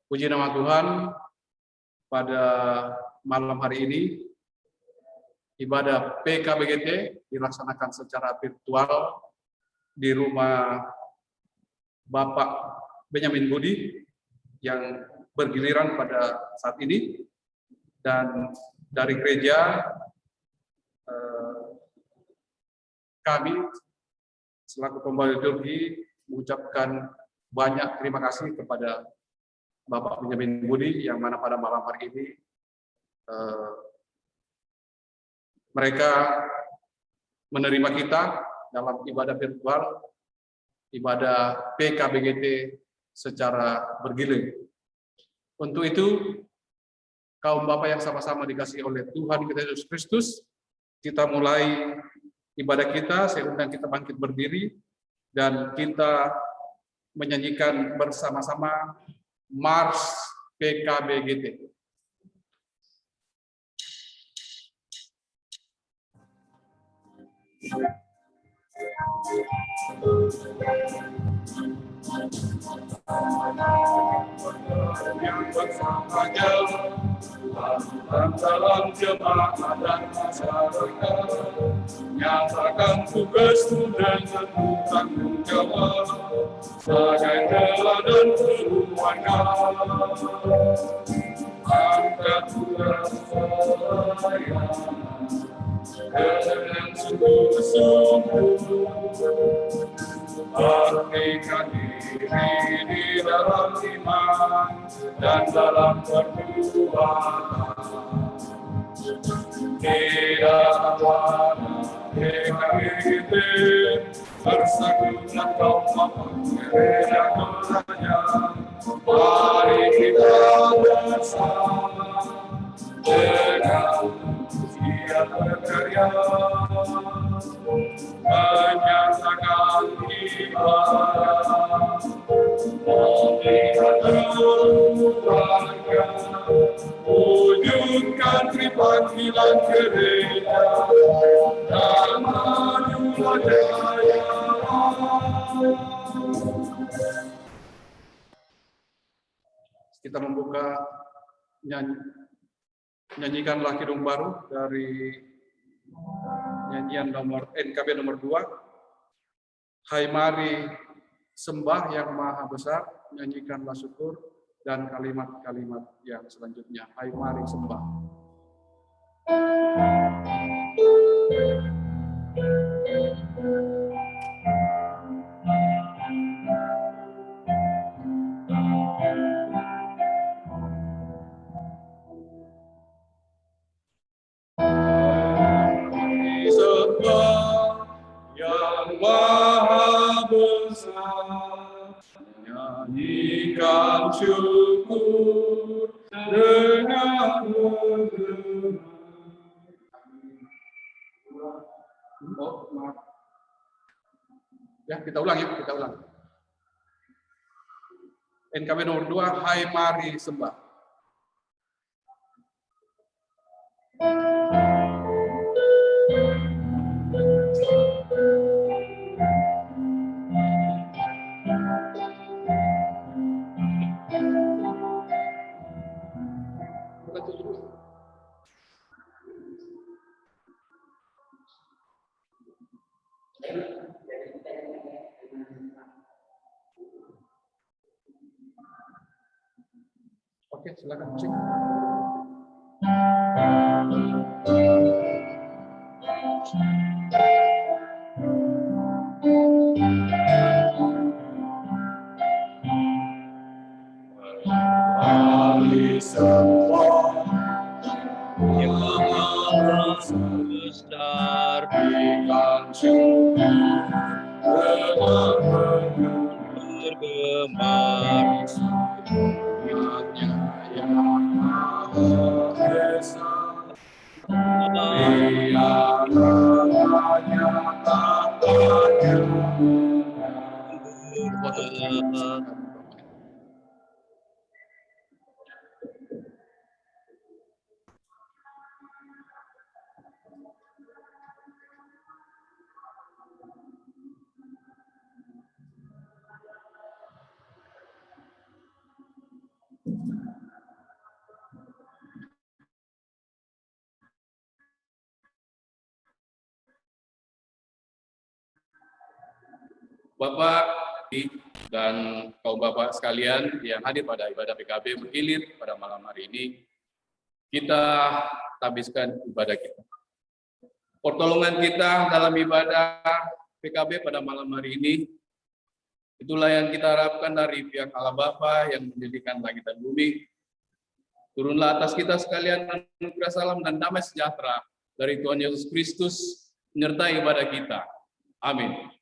Puji nama Tuhan, pada malam hari ini ibadah PKBGT dilaksanakan secara virtual di rumah Bapak Benyamin Budi yang bergiliran pada saat ini, dan dari gereja kami selaku pembawa liturgi mengucapkan banyak terima kasih kepada Bapak Benyamin Budi yang mana pada malam hari ini mereka menerima kita dalam ibadah virtual, ibadah PKBGT secara bergilir. Untuk itu, kaum Bapak yang sama-sama dikasihi oleh Tuhan kita Yesus Kristus, kita mulai ibadah kita. Saya undang kita bangkit berdiri dan kita menyanyikan bersama-sama Mars PKBGT. Yang bersamanya dalam jemaat dan masyarakat, nyatakan tugasmu dengan tanggung jawab sebagai teladan keluarga. Angkat tugas saya dengan sungguh-sungguh, berikan diri di dalam iman dan dalam perbuatan. Tidak pada PKBGT bersatulah kaum Bapak gereja Tuhannya. Mari kita bersama dengan siap berkarya, menyatakan ibadah, melihat keluarga, wujudkan tripanggilan gereja, dan majulah jaya. Kita membuka nyanyikanlah Kidung Baru dari nyanyian nomor NKB nomor 2. Hai mari sembah yang maha besar, nyanyikanlah syukur, dan kalimat-kalimat yang selanjutnya. Hai mari sembah. Nyanyikan syukur dengan bergerak. Ya, kita ulang. NKB nomor 2, hai mari sembah. Oke, silakan cek. Mari semua yang maha besar, berikan syukur dengan bergemar. Yang maha esa, biarlah nyatakannya. Bapak dan kaum bapak sekalian yang hadir pada ibadah PKB bergilir pada malam hari ini, kita habiskan ibadah kita. Pertolongan kita dalam ibadah PKB pada malam hari ini, itulah yang kita harapkan dari pihak Allah Bapa yang mendirikan langit dan bumi. Turunlah atas kita sekalian anugerah salam dan damai sejahtera dari Tuhan Yesus Kristus menyertai ibadah kita. Amin.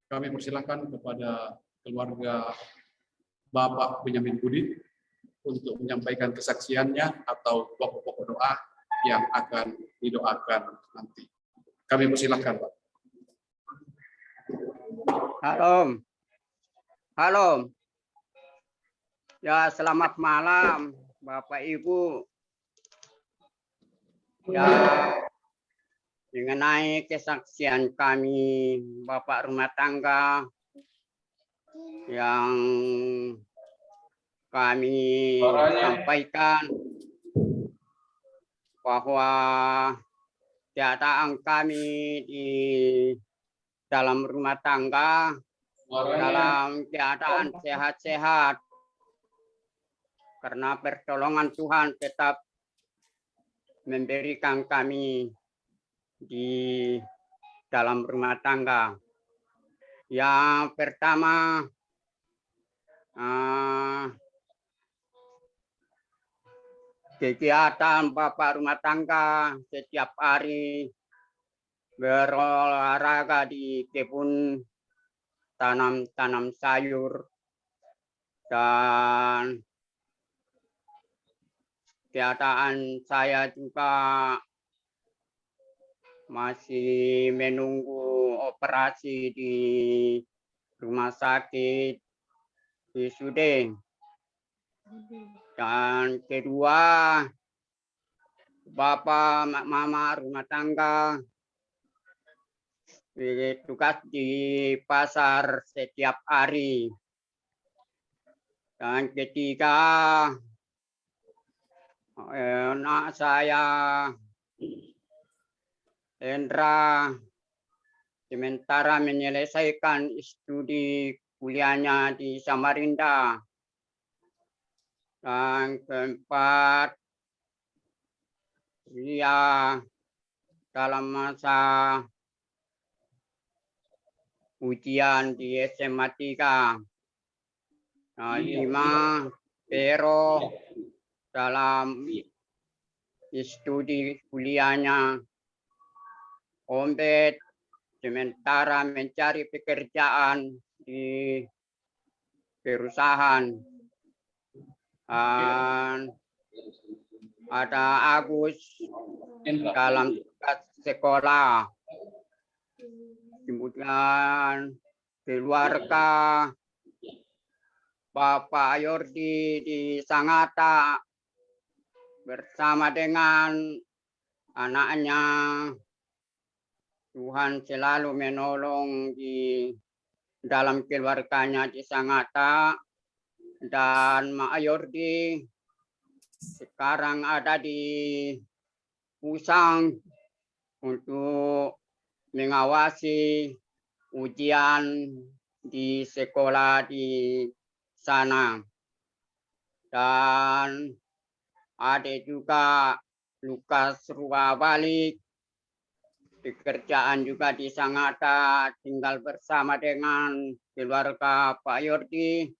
Kami persilahkan kepada keluarga Bapak Benyamin Budi untuk menyampaikan kesaksiannya atau pokok-pokok doa yang akan didoakan nanti. Kami persilahkan, Pak. Halo. Halo. Ya, selamat malam Bapak Ibu. Ya, mengenai kesaksian kami Bapak rumah tangga yang kami sampaikan bahwa keadaan kami di dalam rumah tangga dalam keadaan sehat-sehat karena pertolongan Tuhan tetap memberikan kami di dalam rumah tangga. Yang pertama, kegiatan Bapak rumah tangga setiap hari berolahraga di kebun, tanam sayur, dan keadaan saya juga masih menunggu operasi di rumah sakit di Sudeng. Dan kedua, Bapak Mama rumah tangga tugas di pasar setiap hari. Dan ketiga, anak saya Hendra sementara menyelesaikan studi kuliahnya di Samarinda. Dan keempat, dia dalam masa ujian di SMA 3. Nah, 5, Pero dalam studi kuliahnya. Ombet sementara mencari pekerjaan di perusahaan. Dan ada Agus dalam tugas sekolah. Kemudian keluarga Bapak Yordi di Sangatta bersama dengan anaknya. Tuhan selalu menolong di dalam keluarganya di Sangatta. Dan Mak Yordi sekarang ada di Pusang untuk mengawasi ujian di sekolah di sana. Dan ada juga Lukas Ruwabalik, pekerjaan juga di Sangatta, tinggal bersama dengan keluarga Pak Yordi.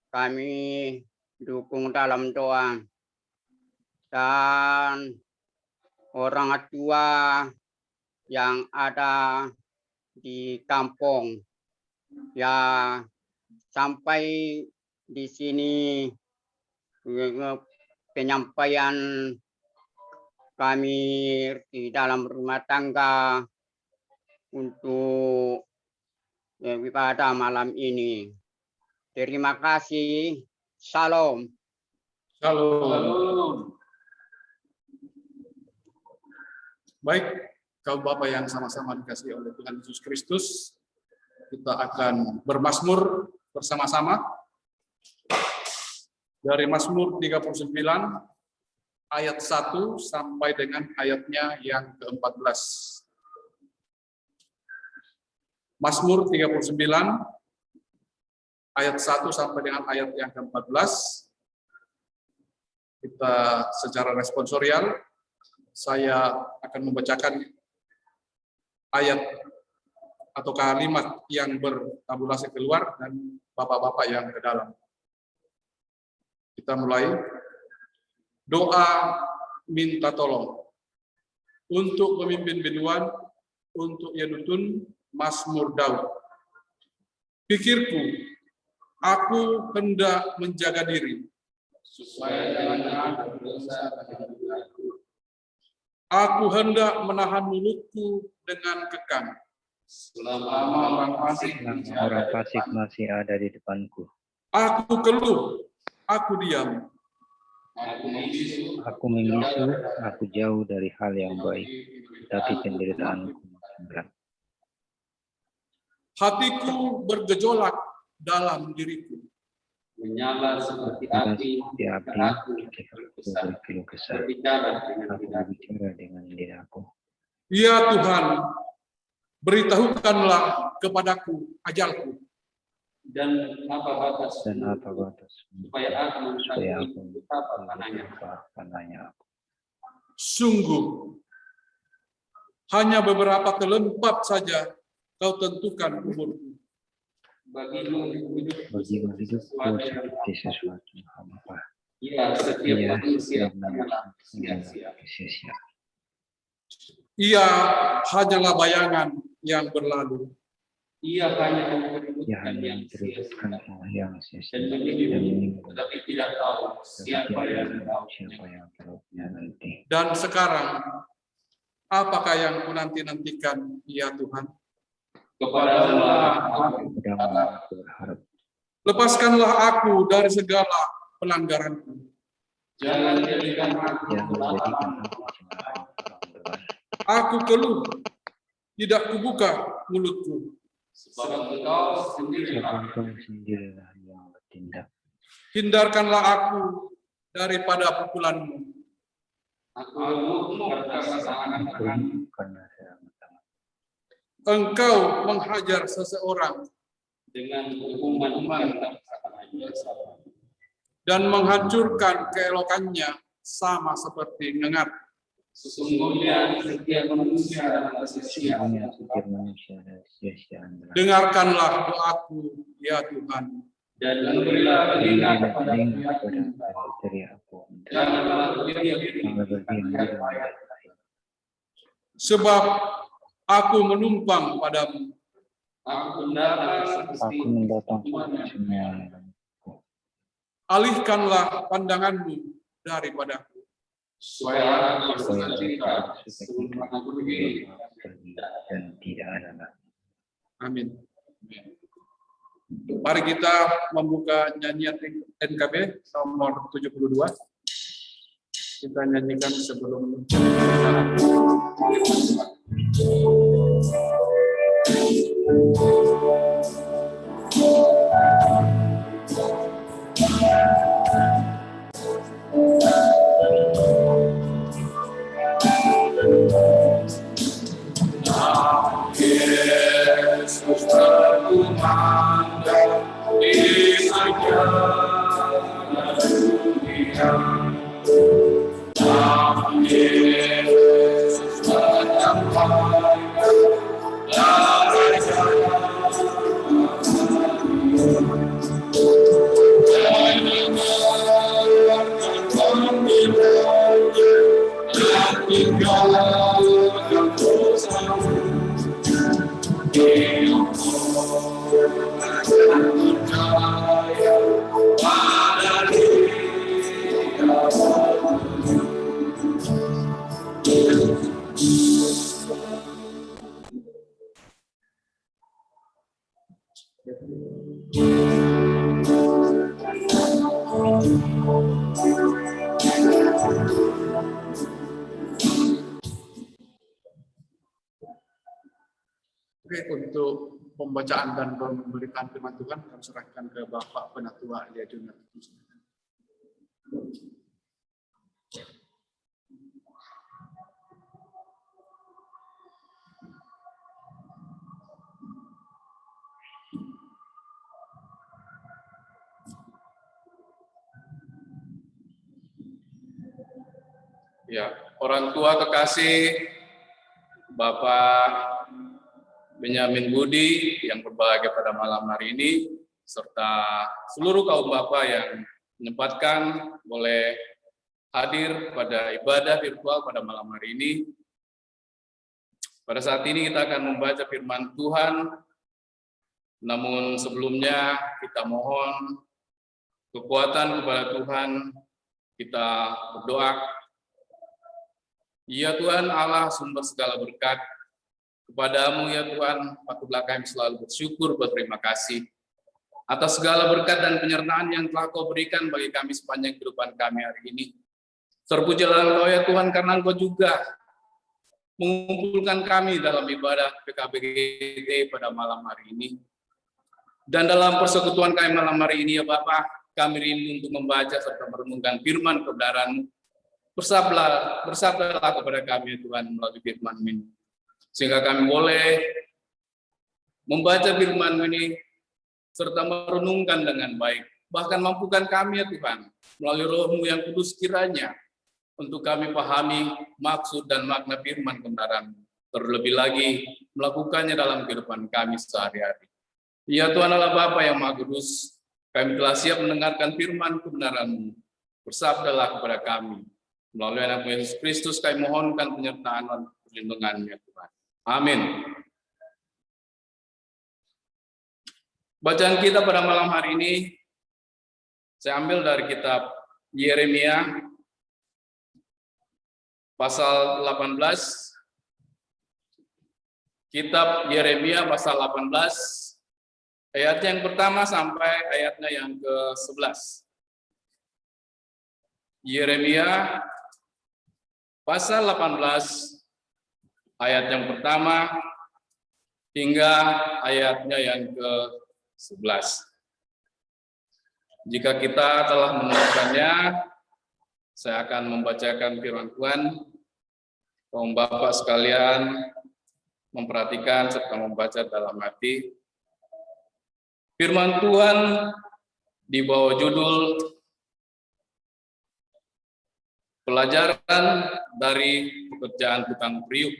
Kami dukung dalam doa. Dan orang tua yang ada di kampung, ya sampai di sini penyampaian kami di dalam rumah tangga untuk ibadah malam ini. Terima kasih. Shalom. Shalom. Baik, kaum Bapak yang sama-sama dikasihi oleh Tuhan Yesus Kristus, kita akan bermazmur bersama-sama dari Mazmur 39 ayat 1 sampai dengan ayatnya yang ke-14. Mazmur 39 ayat 1 sampai dengan ayat yang ke-14. Kita secara responsorial, saya akan membacakan ayat atau kalimat yang bertabulasi keluar dan bapak-bapak yang ke dalam. Kita mulai. Doa minta tolong untuk pemimpin biduan, untuk Yedutun, Mazmur Daud. Pikirku, aku hendak menjaga diri supaya jangan berdosa pada hidupku. Aku hendak menahan mulutku dengan kekang selama orang fasik masih ada di depanku. Aku keluh, aku diam. Aku membisu, aku jauh dari hal yang baik, tapi penderitaanku makin berat. Hatiku bergejolak dalam diriku. Menyala seperti api, Aku berkeluh kesah. Aku berbicara dengan diri aku. Ya Tuhan, beritahukanlah kepadaku ajalku. Dan apa batas supaya aku panahnya aku. Sungguh, hanya beberapa kelempat saja kau tentukan umurku. Bagimu hidupku seperti sesuatu hampa. Ya, setiap manusia sia-sia. Ia hanyalah bayangan yang berlalu. Ia hanya menyebutkan yang sia-sia dan menyinggung, tetapi tidak tahu siapa yang tahunya nanti. Dan sekarang, apakah yang kunanti-nantikan, ya Tuhan? Kepada Allah aku berharap. Lepaskanlah aku dari segala pelanggaranku. Jangan jadikan aku Aku keluh, tidak kubuka mulutku. sebab engkau sendirilah yang bertindak. Hindarkanlah aku daripada pukulanmu. aku lemah berkasa tangan Engkau menghajar seseorang dengan hukuman dan menghancurkan keelokannya sama seperti ngengat. Sesungguhnya setiap manusia adalah sia-sia. Dengarkanlah doaku, ya Tuhan. Dan berilah telinga kepada teriakku. janganlah Sebab aku menumpang padamu. aku datang semua. Alihkanlah pandanganmu daripadaku. supaya aku bersuka sebelum aku pergi dan tidak ada lagi. Amin. Mari kita membuka nyanyian NKB nomor 72. Kita nyanyikan sebelum Yesus terkumandang di segala dunia. Yesus menyampaikan dari jalan dan mengeluarkan panggilannya dan tinggalkan dosamu. Percaya pada Dia. Oke, untuk pembacaan dan pemberitaan firman Tuhan kami serahkan ke Bapak Penatua Elia Junior. Ya, orang tua kekasih Bapak Benyamin Budi yang berbahagia pada malam hari ini, serta seluruh kaum Bapak yang menyempatkan boleh hadir pada ibadah virtual pada malam hari ini. Pada saat ini kita akan membaca firman Tuhan, namun sebelumnya kita mohon kekuatan kepada Tuhan, kita berdoa. Ya Tuhan Allah sumber segala berkat, kepadamu ya Tuhan patutlah kami selalu bersyukur, berterima kasih atas segala berkat dan penyertaan yang telah Kau berikan bagi kami sepanjang kehidupan kami hari ini. Terpujilah Engkau ya Tuhan, karena Engkau juga mengumpulkan kami dalam ibadah PKBGT pada malam hari ini. Dan dalam persekutuan kami malam hari ini ya Bapak, kami rindu untuk membaca serta merenungkan firman kebenaran-Mu. Bersabdalah kepada kami ya Tuhan melalui firman ini, sehingga kami boleh membaca firman ini serta merenungkan dengan baik. Bahkan mampukan kami ya Tuhan melalui Roh-Mu yang kudus kiranya untuk kami pahami maksud dan makna firman kebenaran, terlebih lagi melakukannya dalam kehidupan kami sehari-hari. Ya Tuhan Allah Bapa yang Maha Kudus, kami telah siap mendengarkan firman kebenaran-Mu. Bersabdalah kepada kami. Melalui anak Yesus Kristus kami mohonkan penyertaan dan perlindungan-Nya Tuhan. Amin. Bacaan kita pada malam hari ini saya ambil dari kitab Yeremia pasal 18. Kitab Yeremia pasal 18 ayatnya yang pertama sampai ayatnya yang ke-11. Yeremia pasal 18 ayat yang pertama hingga ayatnya yang ke-11. Jika kita telah menemukannya, saya akan membacakan firman Tuhan. Kaum Bapak sekalian memperhatikan serta membaca dalam hati. Firman Tuhan di bawah judul Pelajaran dari pekerjaan tukang periuk.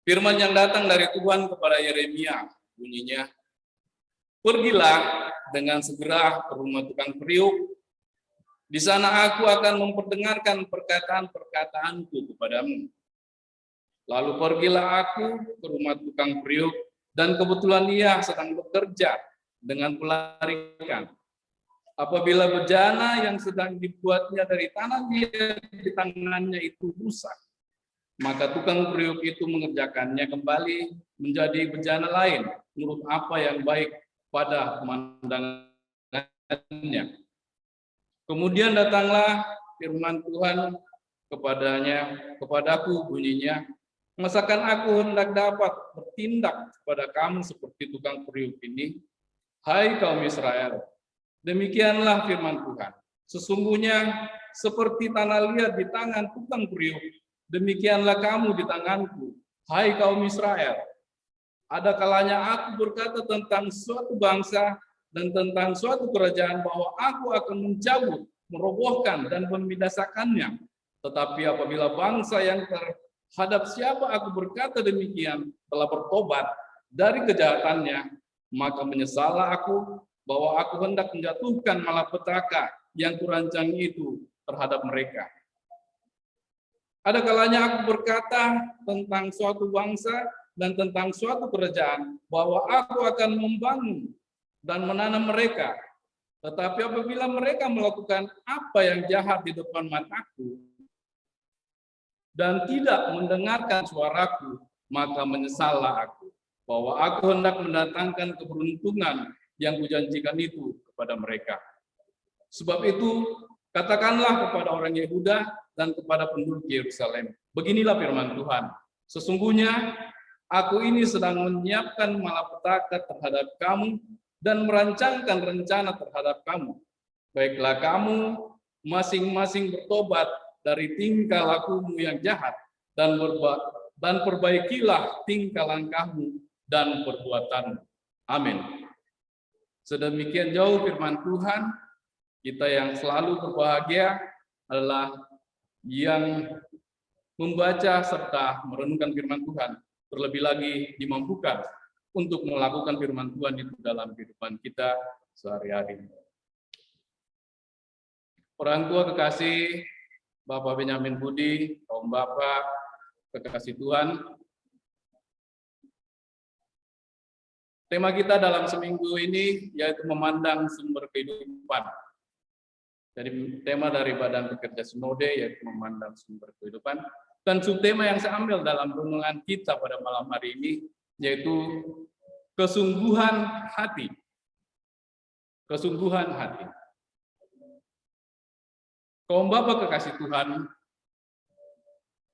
Firman yang datang dari Tuhan kepada Yeremia bunyinya, "Pergilah dengan segera ke rumah tukang periuk. Di sana aku akan memperdengarkan perkataan-perkataanku kepadamu. Lalu pergilah aku ke rumah tukang periuk, dan kebetulan ia sedang bekerja dengan pelarikan. Apabila bejana yang sedang dibuatnya dari tanah dia di tangannya itu rusak, maka tukang periuk itu mengerjakannya kembali menjadi bejana lain menurut apa yang baik pada pemandangannya. Kemudian datanglah firman Tuhan kepadaku bunyinya, masakan aku hendak dapat bertindak kepada kamu seperti tukang periuk ini, hai kaum Israel? Demikianlah firman Tuhan. Sesungguhnya seperti tanah liat di tangan tukang periuk, demikianlah kamu di tanganku, hai kaum Israel. Ada kalanya aku berkata tentang suatu bangsa dan tentang suatu kerajaan bahwa aku akan mencabut, merobohkan, dan membinasakannya. Tetapi apabila bangsa yang terhadap siapa aku berkata demikian telah bertobat dari kejahatannya, maka menyesallah aku bahwa aku hendak menjatuhkan malapetaka yang kurancang itu terhadap mereka. Ada kalanya aku berkata tentang suatu bangsa dan tentang suatu kerajaan bahwa aku akan membangun dan menanam mereka. Tetapi apabila mereka melakukan apa yang jahat di depan mataku dan tidak mendengarkan suaraku, maka menyesallah aku bahwa aku hendak mendatangkan keberuntungan yang kujanjikan itu kepada mereka. Sebab itu, katakanlah kepada orang Yehuda dan kepada penduduk Yerusalem, beginilah firman Tuhan. Sesungguhnya Aku ini sedang menyiapkan malapetaka terhadap kamu dan merancangkan rencana terhadap kamu. Baiklah kamu masing-masing bertobat dari tingkah lakumu yang jahat dan perbaikilah tingkah langkahmu dan perbuatanmu. Amin. Sedemikian jauh firman Tuhan, kita yang selalu berbahagia adalah yang membaca serta merenungkan firman Tuhan, terlebih lagi dimampukan untuk melakukan firman Tuhan itu dalam kehidupan kita sehari-hari. Orang tua kekasih, Bapak Benyamin Budi, Om Bapak kekasih Tuhan, tema kita dalam seminggu ini yaitu memandang sumber kehidupan. Jadi tema dari Badan Pekerja Sinode yaitu memandang sumber kehidupan. Dan subtema yang saya ambil dalam renungan kita pada malam hari ini yaitu kesungguhan hati. Kesungguhan hati. Kaum Bapak kekasih Tuhan,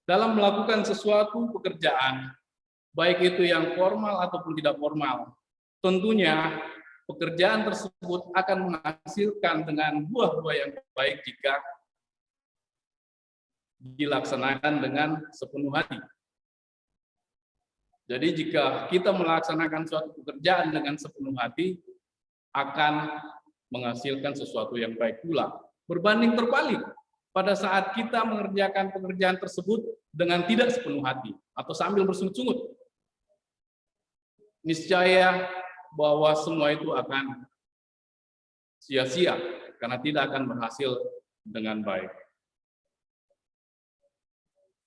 dalam melakukan sesuatu pekerjaan, baik itu yang formal ataupun tidak formal, tentunya pekerjaan tersebut akan menghasilkan dengan buah-buah yang baik jika dilaksanakan dengan sepenuh hati. Jadi jika kita melaksanakan suatu pekerjaan dengan sepenuh hati, akan menghasilkan sesuatu yang baik pula. Berbanding terbalik, pada saat kita mengerjakan pekerjaan tersebut dengan tidak sepenuh hati, atau sambil bersungut-sungut, niscaya bahwa semua itu akan sia-sia, karena tidak akan berhasil dengan baik.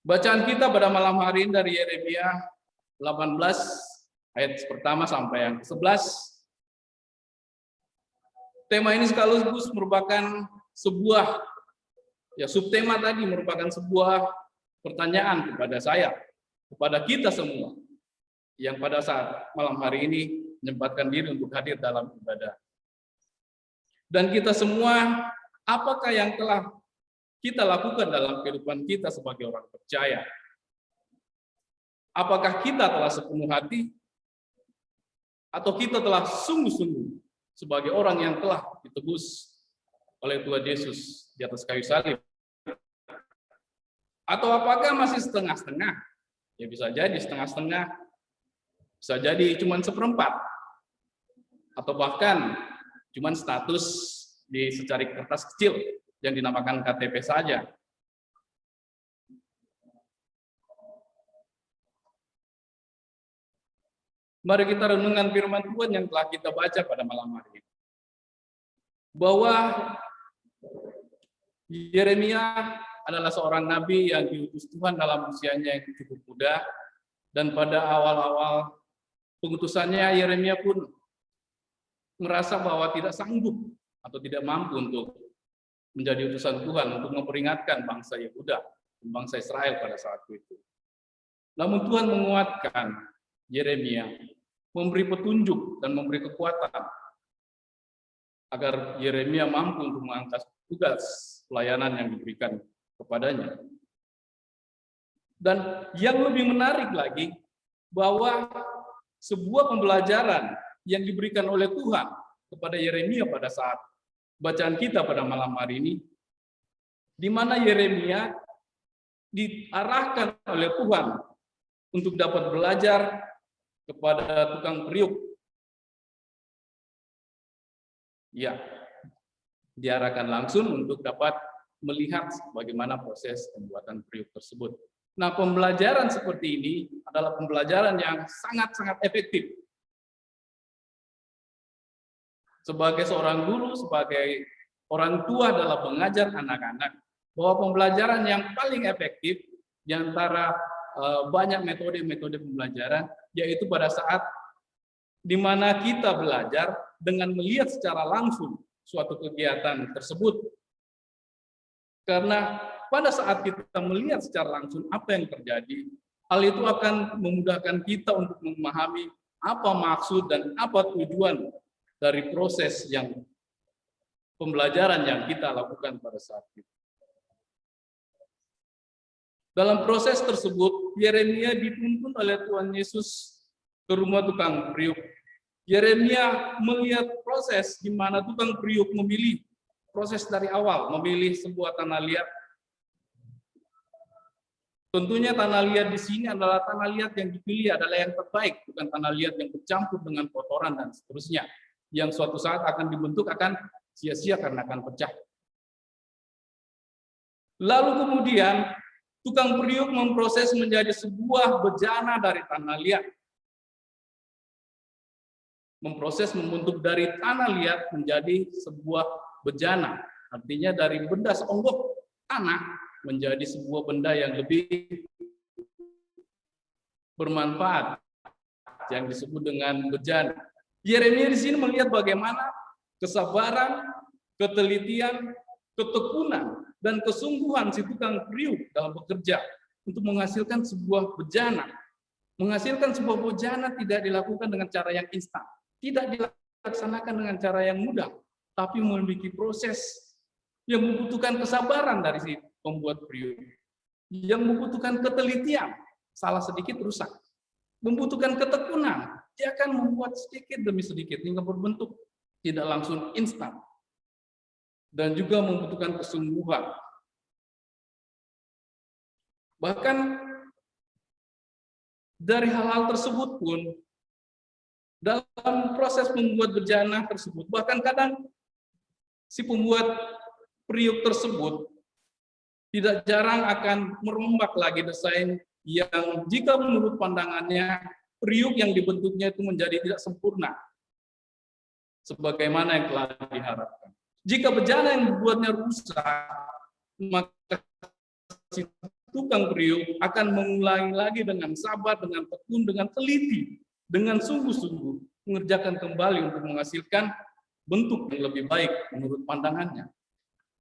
Bacaan kita pada malam hari ini dari Yeremia 18 ayat pertama sampai yang 11. Tema ini sekaligus merupakan sebuah subtema tadi merupakan sebuah pertanyaan kepada saya, kepada kita semua yang pada saat malam hari ini menyempatkan diri untuk hadir dalam ibadah. Dan kita semua, apakah yang telah kita lakukan dalam kehidupan kita sebagai orang percaya? Apakah kita telah sepenuh hati atau kita telah sungguh-sungguh sebagai orang yang telah ditebus oleh Tuhan Yesus di atas kayu salib? Atau apakah masih setengah-setengah? Ya bisa jadi setengah-setengah, bisa jadi cuma seperempat, atau bahkan cuma status di secari kertas kecil yang dinamakan KTP saja. Mari kita renungkan firman Tuhan yang telah kita baca pada malam hari ini. Bahwa Yeremia adalah seorang nabi yang diutus Tuhan dalam usianya yang cukup muda, dan pada awal-awal pengutusannya Yeremia pun merasa bahwa tidak sanggup atau tidak mampu untuk menjadi utusan Tuhan untuk memperingatkan bangsa Yehuda dan bangsa Israel pada saat itu. Namun Tuhan menguatkan Yeremia, memberi petunjuk dan memberi kekuatan agar Yeremia mampu untuk mengangkat tugas pelayanan yang diberikan kepadanya. Dan yang lebih menarik lagi, bahwa sebuah pembelajaran yang diberikan oleh Tuhan kepada Yeremia pada saat bacaan kita pada malam hari ini, di mana Yeremia diarahkan oleh Tuhan untuk dapat belajar kepada tukang periuk. Ya, diarahkan langsung untuk dapat melihat bagaimana proses pembuatan periuk tersebut. Nah, pembelajaran seperti ini adalah pembelajaran yang sangat-sangat efektif. Sebagai seorang guru, sebagai orang tua dalam mengajar anak-anak, bahwa pembelajaran yang paling efektif di antara banyak metode-metode pembelajaran, yaitu pada saat di mana kita belajar dengan melihat secara langsung suatu kegiatan tersebut. Karena pada saat kita melihat secara langsung apa yang terjadi, hal itu akan memudahkan kita untuk memahami apa maksud dan apa tujuan dari proses yang pembelajaran yang kita lakukan pada saat itu. Dalam proses tersebut, Yeremia dituntun oleh Tuhan Yesus ke rumah tukang periuk. Yeremia melihat proses di mana tukang periuk memilih proses dari awal, memilih sebuah tanah liat. Tentunya tanah liat di sini adalah tanah liat yang dipilih adalah yang terbaik, bukan tanah liat yang bercampur dengan kotoran dan seterusnya, yang suatu saat akan dibentuk akan sia-sia karena akan pecah. Lalu kemudian tukang periuk memproses menjadi sebuah bejana dari tanah liat. Memproses membentuk dari tanah liat menjadi sebuah bejana. Artinya dari benda seonggok tanah menjadi sebuah benda yang lebih bermanfaat, yang disebut dengan bejana. Yeremia di sini melihat bagaimana kesabaran, ketelitian, ketekunan, dan kesungguhan si tukang periuk dalam bekerja untuk menghasilkan sebuah bejana. Menghasilkan sebuah bejana tidak dilakukan dengan cara yang instan, tidak dilaksanakan dengan cara yang mudah, tapi memiliki proses yang membutuhkan kesabaran dari si pembuat periuk, yang membutuhkan ketelitian, salah sedikit rusak, membutuhkan ketekunan, dia akan membuat sedikit demi sedikit hingga berbentuk tidak langsung instan, dan juga membutuhkan kesungguhan. Bahkan dari hal-hal tersebut pun, dalam proses membuat bejana tersebut, bahkan kadang si pembuat periuk tersebut tidak jarang akan merombak lagi desain yang jika menurut pandangannya periuk yang dibentuknya itu menjadi tidak sempurna sebagaimana yang telah diharapkan. Jika bejana yang dibuatnya rusak, maka si tukang periuk akan mengulangi lagi dengan sabar, dengan tekun, dengan teliti, dengan sungguh-sungguh mengerjakan kembali untuk menghasilkan bentuk yang lebih baik menurut pandangannya.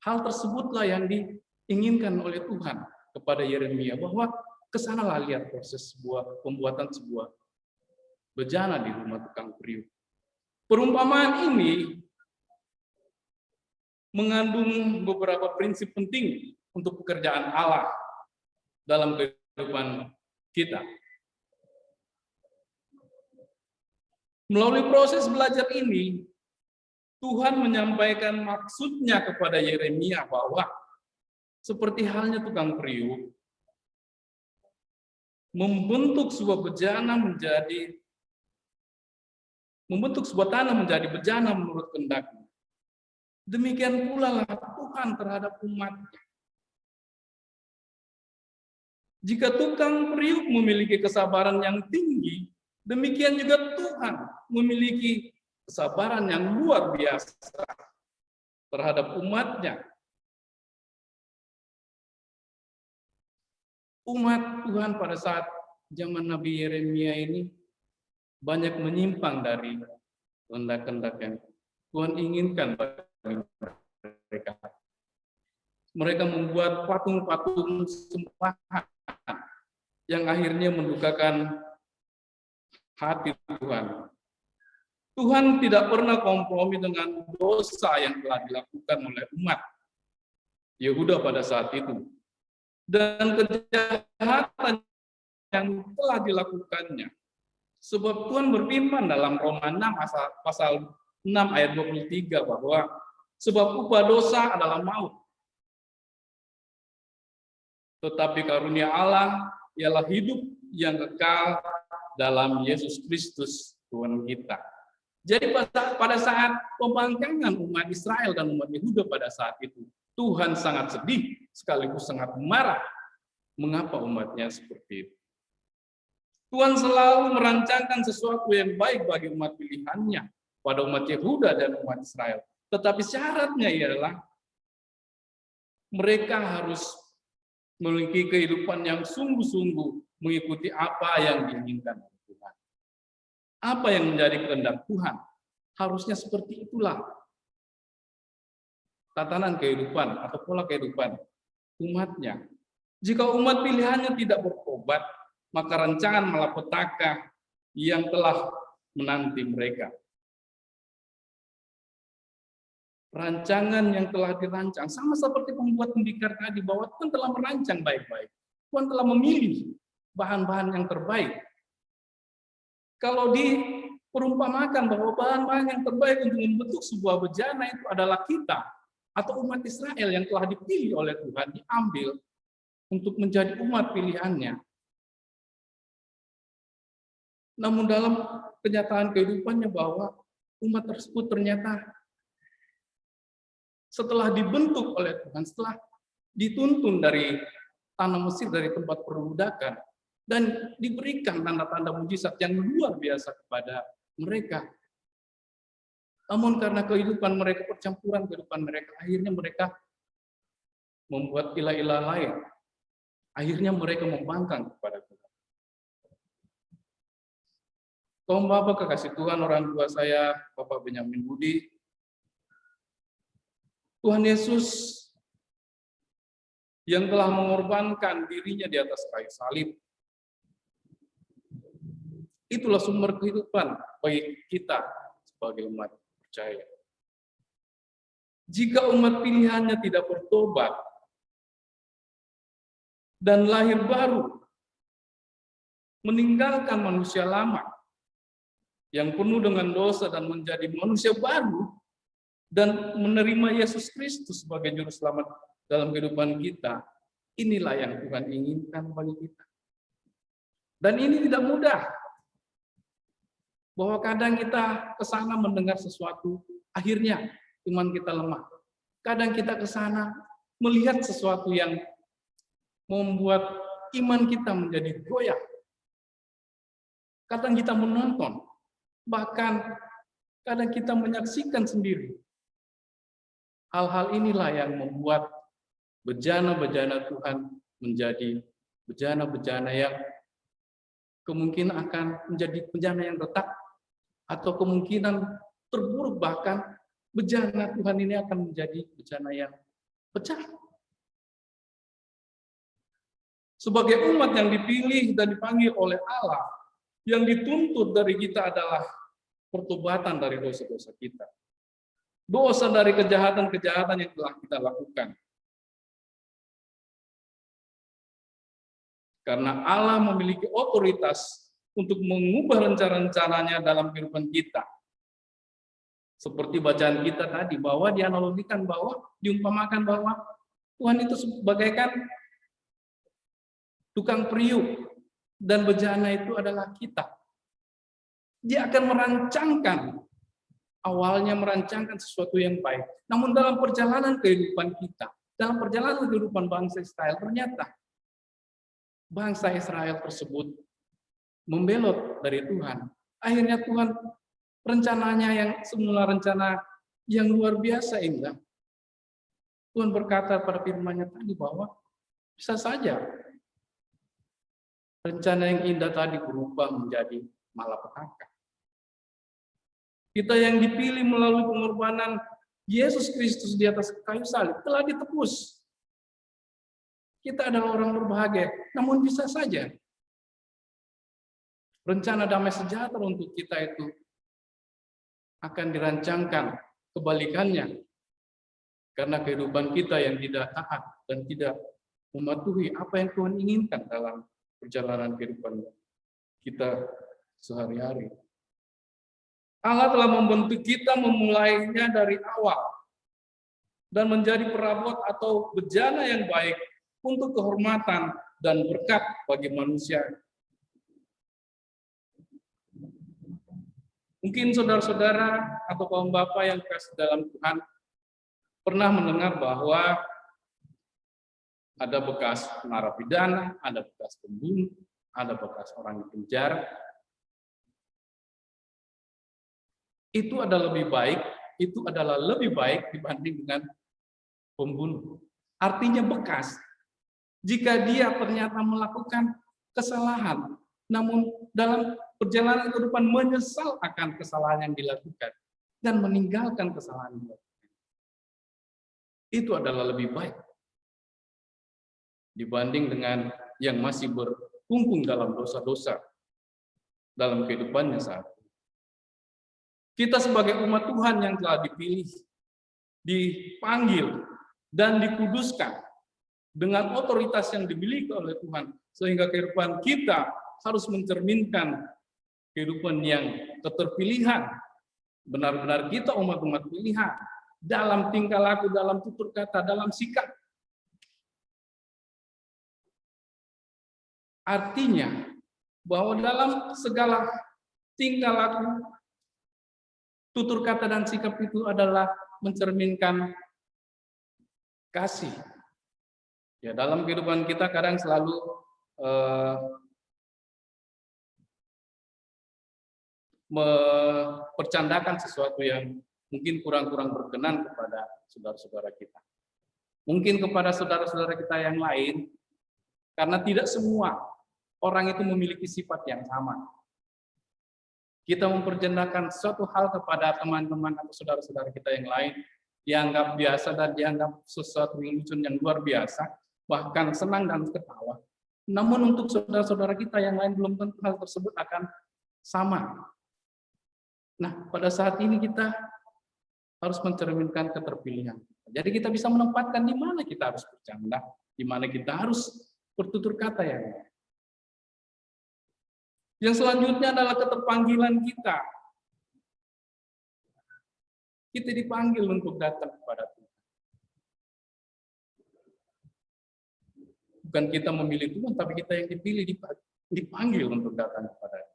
Hal tersebutlah yang diinginkan oleh Tuhan kepada Yeremia, bahwa kesanalah lihat proses sebuah pembuatan sebuah bejana di rumah tukang periuk. Perumpamaan ini mengandung beberapa prinsip penting untuk pekerjaan Allah dalam kehidupan kita. Melalui proses belajar ini, Tuhan menyampaikan maksudnya kepada Yeremia bahwa seperti halnya tukang periuk membentuk sebuah bejana membentuk sebuah tanah menjadi bejana menurut kehendaknya. Demikian pula lah Tuhan terhadap umat-Nya. Jika tukang periuk memiliki kesabaran yang tinggi, demikian juga Tuhan memiliki kesabaran yang luar biasa terhadap umat-Nya. Umat Tuhan pada saat zaman Nabi Yeremia ini banyak menyimpang dari kehendak-kehendak yang Tuhan inginkan bagi mereka. Mereka membuat patung-patung sembahan yang akhirnya mendukakan hati Tuhan. Tuhan tidak pernah kompromi dengan dosa yang telah dilakukan oleh umat Yehuda pada saat itu, dan kejahatan yang telah dilakukannya. Sebab Tuhan berfirman dalam Roma 6 pasal 6 ayat 23 bahwa sebab upah dosa adalah maut, tetapi karunia Allah ialah hidup yang kekal dalam Yesus Kristus Tuhan kita. Jadi pada saat pembangkangan umat Israel dan umat Yehuda pada saat itu, Tuhan sangat sedih sekaligus sangat marah. Mengapa umatnya seperti itu? Tuhan selalu merancangkan sesuatu yang baik bagi umat pilihannya pada umat Yehuda dan umat Israel. Tetapi syaratnya ialah mereka harus memiliki kehidupan yang sungguh-sungguh mengikuti apa yang diinginkan Tuhan. Apa yang menjadi kehendak Tuhan. Harusnya seperti itulah tatanan kehidupan atau pola kehidupan umatnya. Jika umat pilihannya tidak bertobat, maka rancangan malapetaka yang telah menanti mereka. Rancangan yang telah dirancang, sama seperti pembuat tembikar tadi, bahwa Tuhan telah merancang baik-baik. Tuhan telah memilih bahan-bahan yang terbaik. Kalau diperumpamakan bahwa bahan-bahan yang terbaik untuk membentuk sebuah bejana itu adalah kita atau umat Israel yang telah dipilih oleh Tuhan, diambil untuk menjadi umat pilihannya. Namun dalam kenyataan kehidupannya bahwa umat tersebut ternyata setelah dibentuk oleh Tuhan, setelah dituntun dari tanah Mesir, dari tempat perbudakan, dan diberikan tanda-tanda mujizat yang luar biasa kepada mereka. Namun karena kehidupan mereka, percampuran kehidupan mereka, akhirnya mereka membuat ilah-ilah lain. Akhirnya mereka membangkang kepada Tuhan. Kaum Bapak kekasih Tuhan, orang tua saya, Bapak Benyamin Budi, Tuhan Yesus yang telah mengorbankan dirinya di atas kayu salib, itulah sumber kehidupan bagi kita sebagai umat percaya. Jika umat pilihannya tidak bertobat dan lahir baru, meninggalkan manusia lama yang penuh dengan dosa dan menjadi manusia baru, dan menerima Yesus Kristus sebagai juru selamat dalam kehidupan kita, inilah yang Tuhan inginkan bagi kita. Dan ini tidak mudah. Bahwa kadang kita ke sana mendengar sesuatu, akhirnya iman kita lemah. Kadang kita ke sana melihat sesuatu yang membuat iman kita menjadi goyah. Kadang kita menonton, bahkan kadang kita menyaksikan sendiri. Hal-hal inilah yang membuat bejana-bejana Tuhan menjadi bejana-bejana yang kemungkinan akan menjadi bejana yang retak, atau kemungkinan terburuk, bahkan bejana Tuhan ini akan menjadi bejana yang pecah. Sebagai umat yang dipilih dan dipanggil oleh Allah, yang dituntut dari kita adalah pertobatan dari dosa-dosa kita. Dosa dari kejahatan-kejahatan yang telah kita lakukan. Karena Allah memiliki otoritas untuk mengubah rencana-rencananya dalam kehidupan kita. Seperti bacaan kita tadi, bahwa dianalogikan bahwa, diumpamakan bahwa Tuhan itu bagaikan tukang periuk, dan bejana itu adalah kita. Dia akan merancangkan, awalnya merancangkan sesuatu yang baik. Namun dalam perjalanan kehidupan kita, dalam perjalanan kehidupan bangsa Israel, ternyata bangsa Israel tersebut membelot dari Tuhan. Akhirnya Tuhan, rencananya yang semula rencana yang luar biasa indah, Tuhan berkata pada firman-Nya tadi bahwa bisa saja rencana yang indah tadi berubah menjadi malapetaka. Kita yang dipilih melalui pengorbanan Yesus Kristus di atas kayu salib telah ditebus. Kita adalah orang berbahagia, namun bisa saja rencana damai sejahtera untuk kita itu akan dirancangkan kebalikannya, karena kehidupan kita yang tidak taat dan tidak mematuhi apa yang Tuhan inginkan dalam perjalanan kehidupan kita sehari-hari. Allah telah membentuk kita, memulainya dari awal dan menjadi perabot atau bejana yang baik untuk kehormatan dan berkat bagi manusia. Mungkin saudara-saudara atau kaum bapak yang kasih dalam Tuhan pernah mendengar bahwa ada bekas narapidana, ada bekas pembunuh, ada bekas orang di penjara. Itu adalah lebih baik dibanding dengan pembunuh. Artinya bekas. Jika dia ternyata melakukan kesalahan, namun dalam perjalanan kehidupan menyesal akan kesalahan yang dilakukan dan meninggalkan kesalahan itu, itu adalah lebih baik dibanding dengan yang masih berkungkung dalam dosa-dosa dalam kehidupannya saat ini. Kita sebagai umat Tuhan yang telah dipilih, dipanggil, dan dikuduskan, dengan otoritas yang dimiliki oleh Tuhan, sehingga kehidupan kita harus mencerminkan kehidupan yang keterpilihan. Benar-benar kita umat-umat pilihan dalam tingkah laku, dalam tutur kata, dalam sikap. Artinya bahwa dalam segala tingkah laku, tutur kata dan sikap itu adalah mencerminkan kasih. Ya, dalam kehidupan kita kadang selalu mempercandakan sesuatu yang mungkin kurang-kurang berkenan kepada saudara-saudara kita. Mungkin kepada saudara-saudara kita yang lain, karena tidak semua orang itu memiliki sifat yang sama. Kita mempercandakan suatu hal kepada teman-teman atau saudara-saudara kita yang lain, dianggap biasa dan dianggap sesuatu yang lucu yang luar biasa, bahkan senang dan ketawa. Namun untuk saudara-saudara kita yang lain belum tentu hal tersebut akan sama. Nah, pada saat ini kita harus mencerminkan keterpilihan. Jadi kita bisa menempatkan di mana kita harus bercanda, di mana kita harus bertutur kata yang baik. Yang selanjutnya adalah keterpanggilan kita. Kita dipanggil untuk datang kepada Tuhan. Bukan kita memilih Tuhan, tapi kita yang dipilih, dipanggil untuk datang kepada Dia.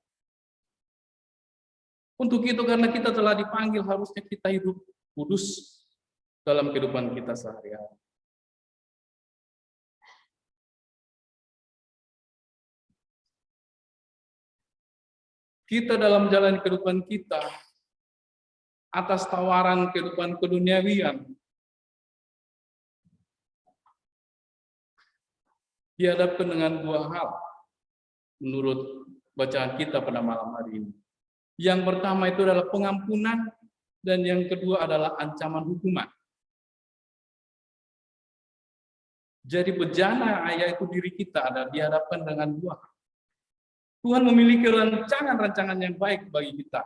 Untuk itu, karena kita telah dipanggil, harusnya kita hidup kudus dalam kehidupan kita sehari-hari. Kita dalam jalan kehidupan kita, atas tawaran kehidupan keduniawian, dihadapkan dengan dua hal menurut bacaan kita pada malam hari ini. Yang pertama itu adalah pengampunan, dan yang kedua adalah ancaman hukuman. Jadi bejana yaitu diri kita ada dihadapkan dengan dua hal. Tuhan memiliki rancangan-rancangan yang baik bagi kita.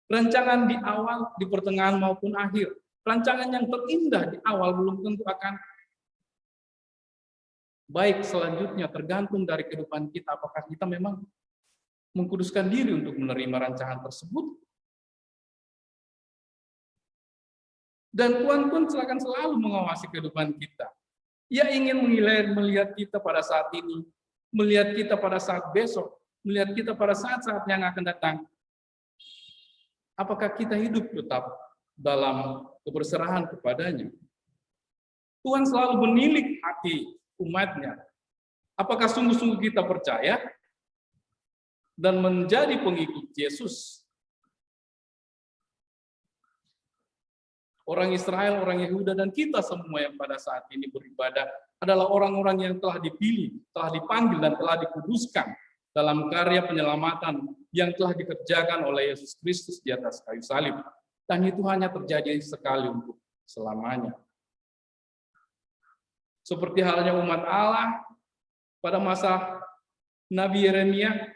Rancangan di awal, di pertengahan maupun akhir. Rancangan yang terindah di awal belum tentu akan baik selanjutnya, tergantung dari kehidupan kita. Apakah kita memang mengkuduskan diri untuk menerima rancangan tersebut? Dan Tuhan pun akan selalu mengawasi kehidupan kita. Ia ingin melihat kita pada saat ini, melihat kita pada saat besok, melihat kita pada saat-saat yang akan datang. Apakah kita hidup tetap dalam keberserahan kepadanya? Tuhan selalu menilik hati umatnya. Apakah sungguh-sungguh kita percaya dan menjadi pengikut Yesus? Orang Israel, orang Yehuda, dan kita semua yang pada saat ini beribadah adalah orang-orang yang telah dipilih, telah dipanggil, dan telah dikuduskan dalam karya penyelamatan yang telah dikerjakan oleh Yesus Kristus di atas kayu salib. Dan itu hanya terjadi sekali untuk selamanya. Seperti halnya umat Allah pada masa Nabi Yeremia,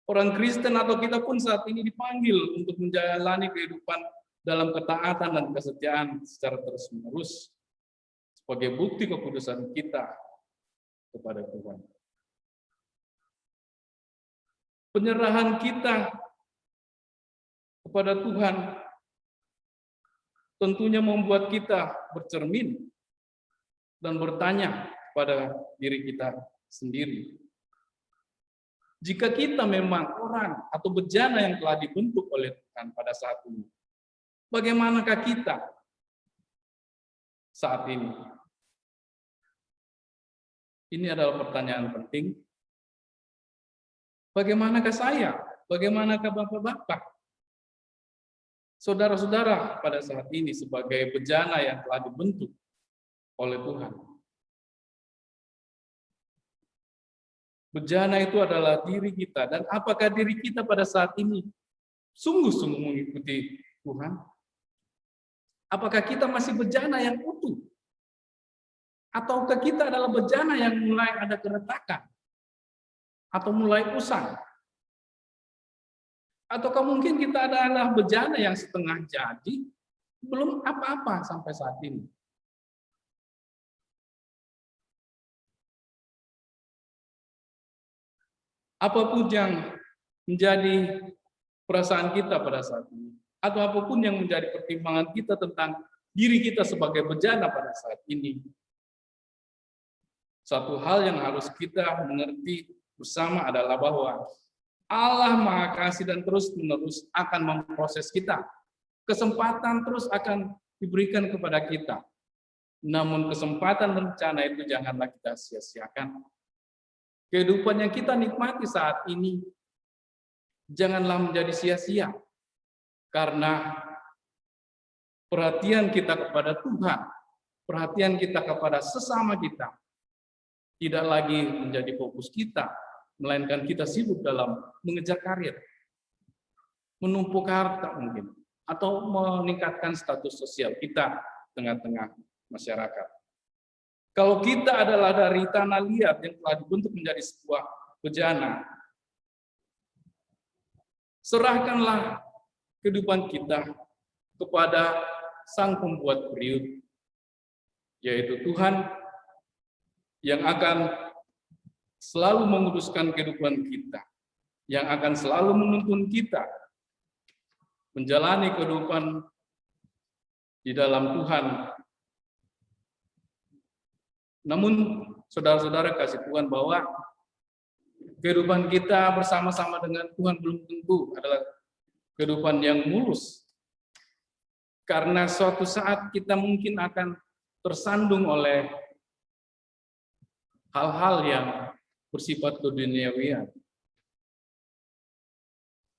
orang Kristen atau kita pun saat ini dipanggil untuk menjalani kehidupan dalam ketaatan dan kesetiaan secara terus-menerus sebagai bukti kekudusan kita kepada Tuhan. Penyerahan kita kepada Tuhan tentunya membuat kita bercermin dan bertanya pada diri kita sendiri. Jika kita memang orang atau bejana yang telah dibentuk oleh Tuhan pada saat ini, bagaimanakah kita saat ini? Ini adalah pertanyaan penting. Bagaimanakah saya? Bagaimanakah bapak-bapak? Saudara-saudara pada saat ini sebagai bejana yang telah dibentuk oleh Tuhan. Bejana itu adalah diri kita. Dan apakah diri kita pada saat ini sungguh-sungguh mengikuti Tuhan? Apakah kita masih bejana yang utuh? Ataukah kita adalah bejana yang mulai ada keretakan? Atau mulai usang? Ataukah mungkin kita adalah bejana yang setengah jadi, belum apa-apa sampai saat ini? apapun yang menjadi perasaan kita pada saat ini, atau apapun yang menjadi pertimbangan kita tentang diri kita sebagai bejana pada saat ini, satu hal yang harus kita mengerti bersama adalah bahwa Allah Maha Kasih dan terus-menerus akan memproses kita. Kesempatan terus akan diberikan kepada kita. Namun kesempatan bencana itu janganlah kita sia-siakan. Kehidupan yang kita nikmati saat ini janganlah menjadi sia-sia. Karena perhatian kita kepada Tuhan, perhatian kita kepada sesama kita, tidak lagi menjadi fokus kita, melainkan kita sibuk dalam mengejar karir, menumpuk harta mungkin, atau meningkatkan status sosial kita tengah-tengah masyarakat. Kalau kita adalah dari tanah liat yang telah dibentuk menjadi sebuah bejana, serahkanlah kehidupan kita kepada Sang Pembuat Periuk, yaitu Tuhan yang akan selalu menguduskan kehidupan kita, yang akan selalu menuntun kita menjalani kehidupan di dalam Tuhan. Namun, saudara-saudara kasih Tuhan, bahwa kehidupan kita bersama-sama dengan Tuhan belum tentu adalah kehidupan yang mulus. Karena suatu saat kita mungkin akan tersandung oleh hal-hal yang bersifat keduniawian.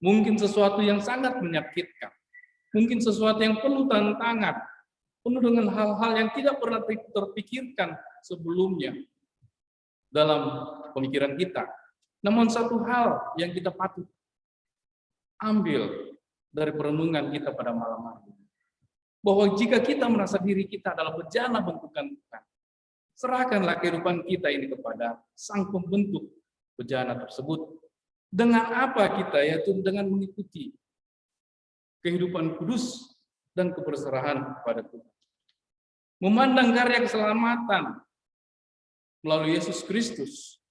Mungkin sesuatu yang sangat menyakitkan. Mungkin sesuatu yang penuh tantangan. Penuh dengan hal-hal yang tidak pernah terpikirkan sebelumnya dalam pemikiran kita. Namun satu hal yang kita patut ambil dari perenungan kita pada malam hari, bahwa jika kita merasa diri kita adalah bejana bentukan Tuhan, serahkanlah kehidupan kita ini kepada Sang Pembentuk bejana tersebut. Dengan apa kita? Yaitu dengan mengikuti kehidupan kudus dan keberserahan kepada Tuhan. Memandang karya keselamatan melalui Yesus Kristus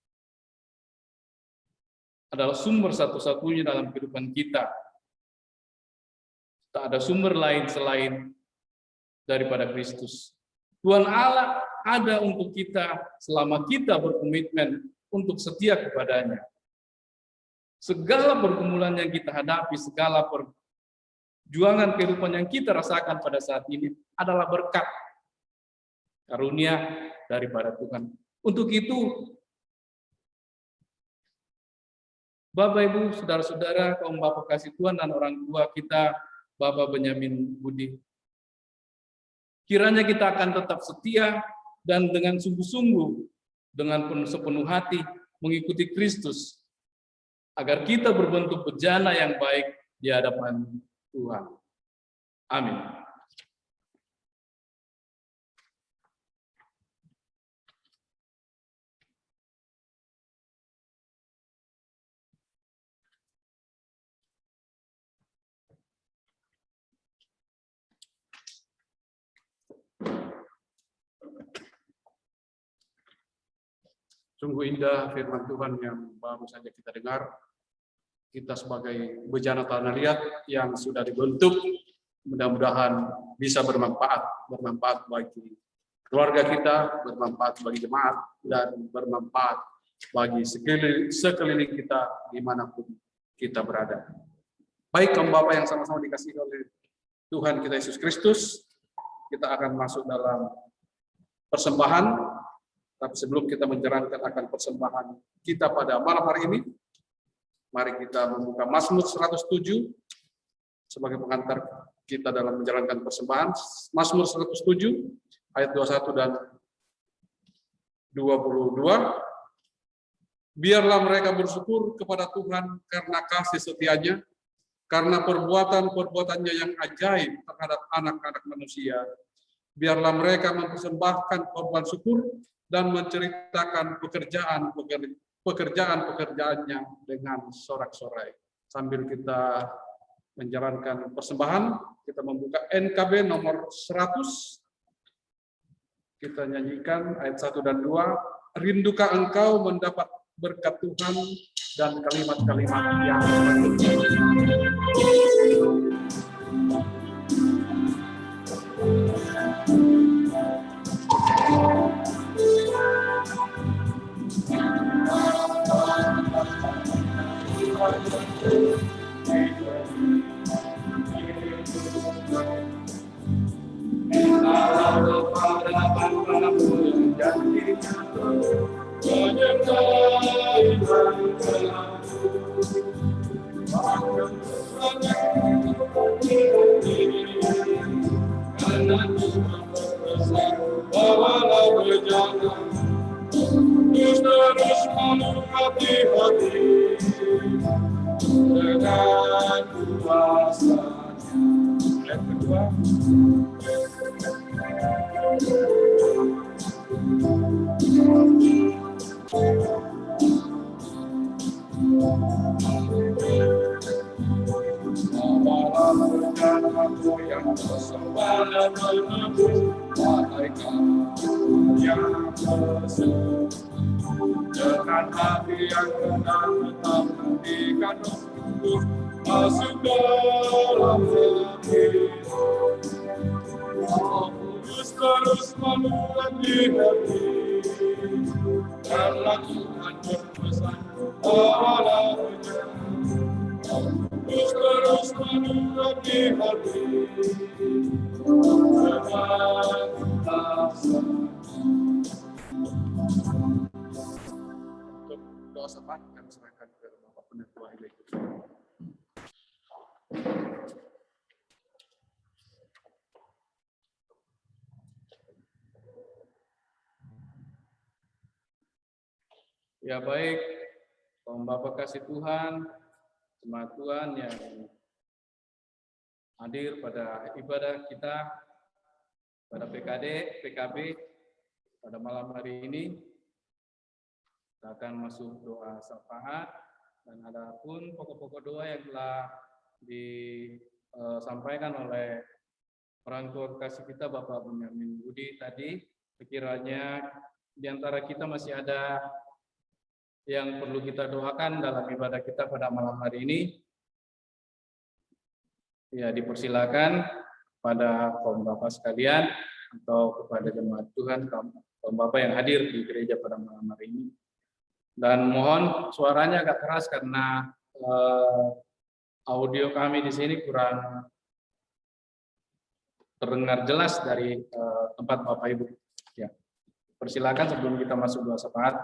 adalah sumber satu-satunya dalam kehidupan kita. Tak ada sumber lain selain daripada Kristus. Tuhan Allah ada untuk kita selama kita berkomitmen untuk setia kepadanya. Segala pergumulan yang kita hadapi, segala perjuangan kehidupan yang kita rasakan pada saat ini adalah berkat karunia daripada Tuhan. Untuk itu, Bapak, Ibu, saudara-saudara, kaum Bapak kasih Tuhan dan orang tua kita, Bapak Benyamin Budi, kiranya kita akan tetap setia dan dengan sungguh-sungguh, dengan sepenuh hati mengikuti Kristus, agar kita berbentuk bejana yang baik di hadapan Tuhan. Amin. Sungguh indah firman Tuhan yang baru saja kita dengar. Kita sebagai bejana tanah liat yang sudah dibentuk, mudah-mudahan bisa bermanfaat bagi keluarga kita, bermanfaat bagi jemaat, dan bermanfaat bagi sekeliling kita dimanapun kita berada. Baik, kaum Bapak yang sama-sama dikasihi oleh Tuhan kita Yesus Kristus, kita akan masuk dalam persembahan. Tapi sebelum kita menjalankan akan persembahan kita pada malam hari ini, mari kita membuka Mazmur 107 sebagai pengantar kita dalam menjalankan persembahan. Mazmur 107 ayat 21 dan 22. Biarlah mereka bersyukur kepada Tuhan karena kasih setianya, karena perbuatan-perbuatannya yang ajaib terhadap anak-anak manusia. Biarlah mereka mempersembahkan korban syukur dan menceritakan pekerjaan-pekerjaannya dengan sorak-sorai. Sambil kita menjalankan persembahan, kita membuka NKB nomor 100. Kita nyanyikan ayat 1 dan 2. Rindukah engkau mendapat berkat Tuhan dan kalimat-kalimat yang selanjutnya. Terus melengkapi hati dengan kuasa-Nya. Yang kedua, malam rencanamu yang bersembahlah menebus malaikat yang berseru. Dengan hati yang tenang tetap nantikan Kristus masuk dalam hati. Roh Kudus terus meluap di hati, karena Tuhan berpesan bawalah hujan. Roh Kudus terus meluap di hati, dengan kuasa. Doa syafaat kami serahkan ke Bapak Penetua Ilahi. Ya baik, Om Bapak kasih Tuhan, jemaat Tuhan yang hadir pada ibadah kita, pada PKB, pada malam hari ini. Kita akan masuk doa syafaat, dan ada pun pokok-pokok doa yang telah disampaikan oleh orang tua kasih kita Bapak Benyamin Budi tadi. Sekiranya di antara kita masih ada yang perlu kita doakan dalam ibadah kita pada malam hari ini, ya dipersilakan pada kaum Bapak sekalian atau kepada jemaat Tuhan, kaum Bapak yang hadir di gereja pada malam hari ini. Dan mohon suaranya agak keras karena audio kami di sini kurang terdengar jelas dari tempat Bapak Ibu. Ya, persilakan sebelum kita masuk doa syafaat.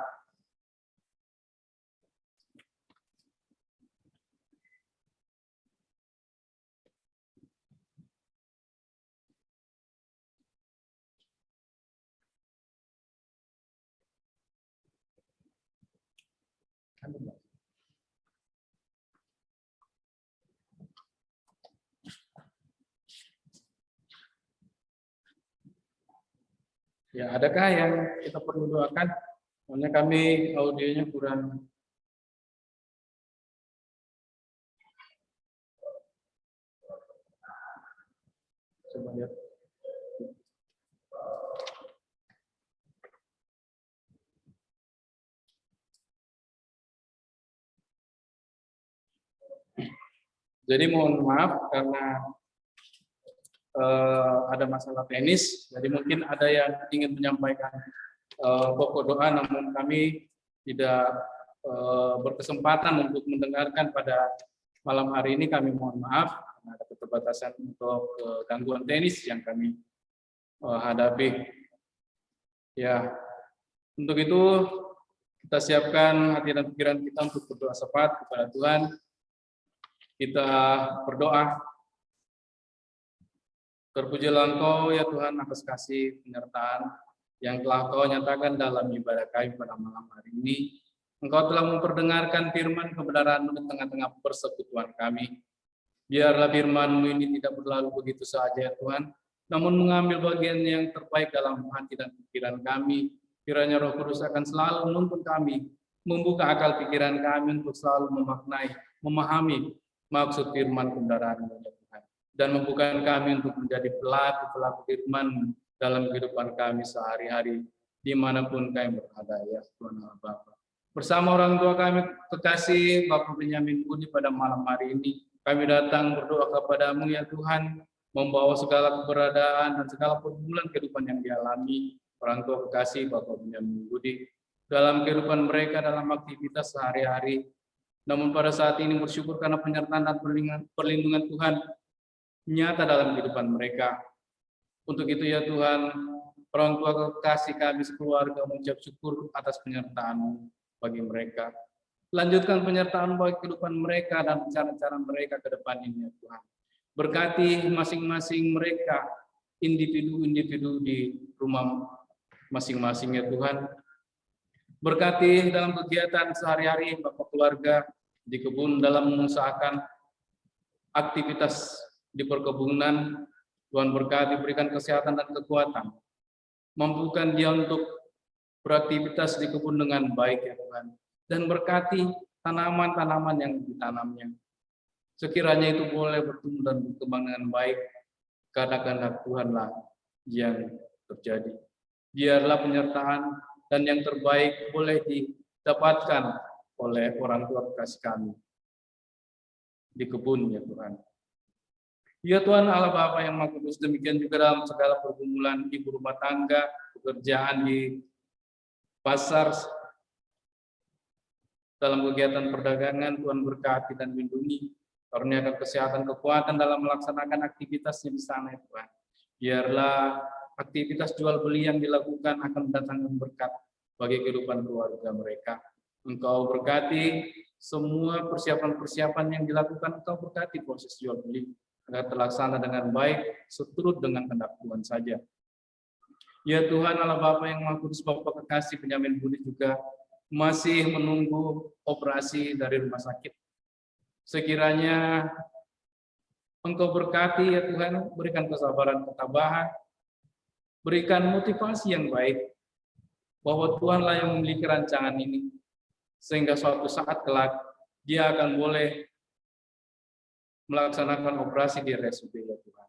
Ya, adakah yang kita perlu doakan? Soalnya kami audionya kurang. Coba lihat. Jadi mohon maaf karena ada masalah teknis, jadi mungkin ada yang ingin menyampaikan pokok doa, namun kami tidak berkesempatan untuk mendengarkan pada malam hari ini. Kami mohon maaf karena ada keterbatasan untuk gangguan teknis yang kami hadapi. Ya, untuk itu kita siapkan hati dan pikiran kita untuk berdoa syafaat kepada Tuhan. Kita berdoa. Terpujilah Engkau ya Tuhan atas kasih penyertaan yang telah Kau nyatakan dalam ibadah kami pada malam hari ini. Engkau telah memperdengarkan firman kebenaran-Mu di tengah-tengah persekutuan kami. Biarlah firman-Mu ini tidak berlalu begitu saja ya Tuhan, namun mengambil bagian yang terbaik dalam hati dan pikiran kami. Kiranya Roh Kudus akan selalu menuntun kami, membuka akal pikiran kami untuk selalu memaknai, memahami maksud firman kebenaran-Mu ya Tuhan, dan membuka kami untuk menjadi pelaku-pelaku firman dalam kehidupan kami sehari-hari dimanapun kami berada ya Tuhan Allah Bapa. Bersama orang tua kami kekasih Bapak Benyamin Budi pada malam hari ini, kami datang berdoa kepadamu ya Tuhan, membawa segala keberadaan dan segala pergumulan kehidupan yang dialami orang tua kekasih Bapak Benyamin Budi dalam kehidupan mereka dalam aktivitas sehari-hari. Namun pada saat ini bersyukur karena penyertaan dan perlindungan Tuhan nyata dalam kehidupan mereka. Untuk itu ya Tuhan, orang tua kekasih kami sekeluarga mengucap syukur atas penyertaan bagi mereka. Lanjutkan penyertaan bagi kehidupan mereka dan cara-cara mereka ke depan ini ya Tuhan. Berkati masing-masing mereka, individu-individu di rumah masing-masing ya Tuhan. Berkati dalam kegiatan sehari-hari Bapak keluarga di kebun dalam mengusahakan aktivitas di perkebunan. Tuhan berkati, berikan kesehatan dan kekuatan. Mampukan dia untuk beraktivitas di kebun dengan baik ya Tuhan. Dan berkati tanaman-tanaman yang ditanamnya. Sekiranya itu boleh bertumbuh dan berkembang dengan baik. Karena kehendak Tuhanlah yang terjadi. Biarlah penyertaan dan yang terbaik boleh didapatkan oleh orang tua kekasih kami di kebun ya Tuhan. Ya Tuhan Allah Bapa yang Maha Kudus, demikian juga dalam segala pergumulan ibu rumah tangga, pekerjaan di pasar, dalam kegiatan perdagangan, Tuhan berkati dan lindungi, karuniakan kesehatan, kekuatan dalam melaksanakan aktivitasnya di sana ya Tuhan. Biarlah aktivitas jual beli yang dilakukan akan mendatangkan berkat bagi kehidupan keluarga mereka. Engkau berkati semua persiapan-persiapan yang dilakukan, Engkau berkati proses jual beli agar terlaksana dengan baik, seturut dengan kehendak Tuhan saja. Ya Tuhan Allah Bapa yang Maha Kudus, Bapak kekasih Benyamin Budi juga masih menunggu operasi dari rumah sakit. Sekiranya Engkau berkati ya Tuhan, berikan kesabaran, ketabahan, berikan motivasi yang baik, bahwa Tuhanlah yang memiliki rancangan ini, sehingga suatu saat kelak dia akan boleh melaksanakan operasi di RSUD ya Tuhan.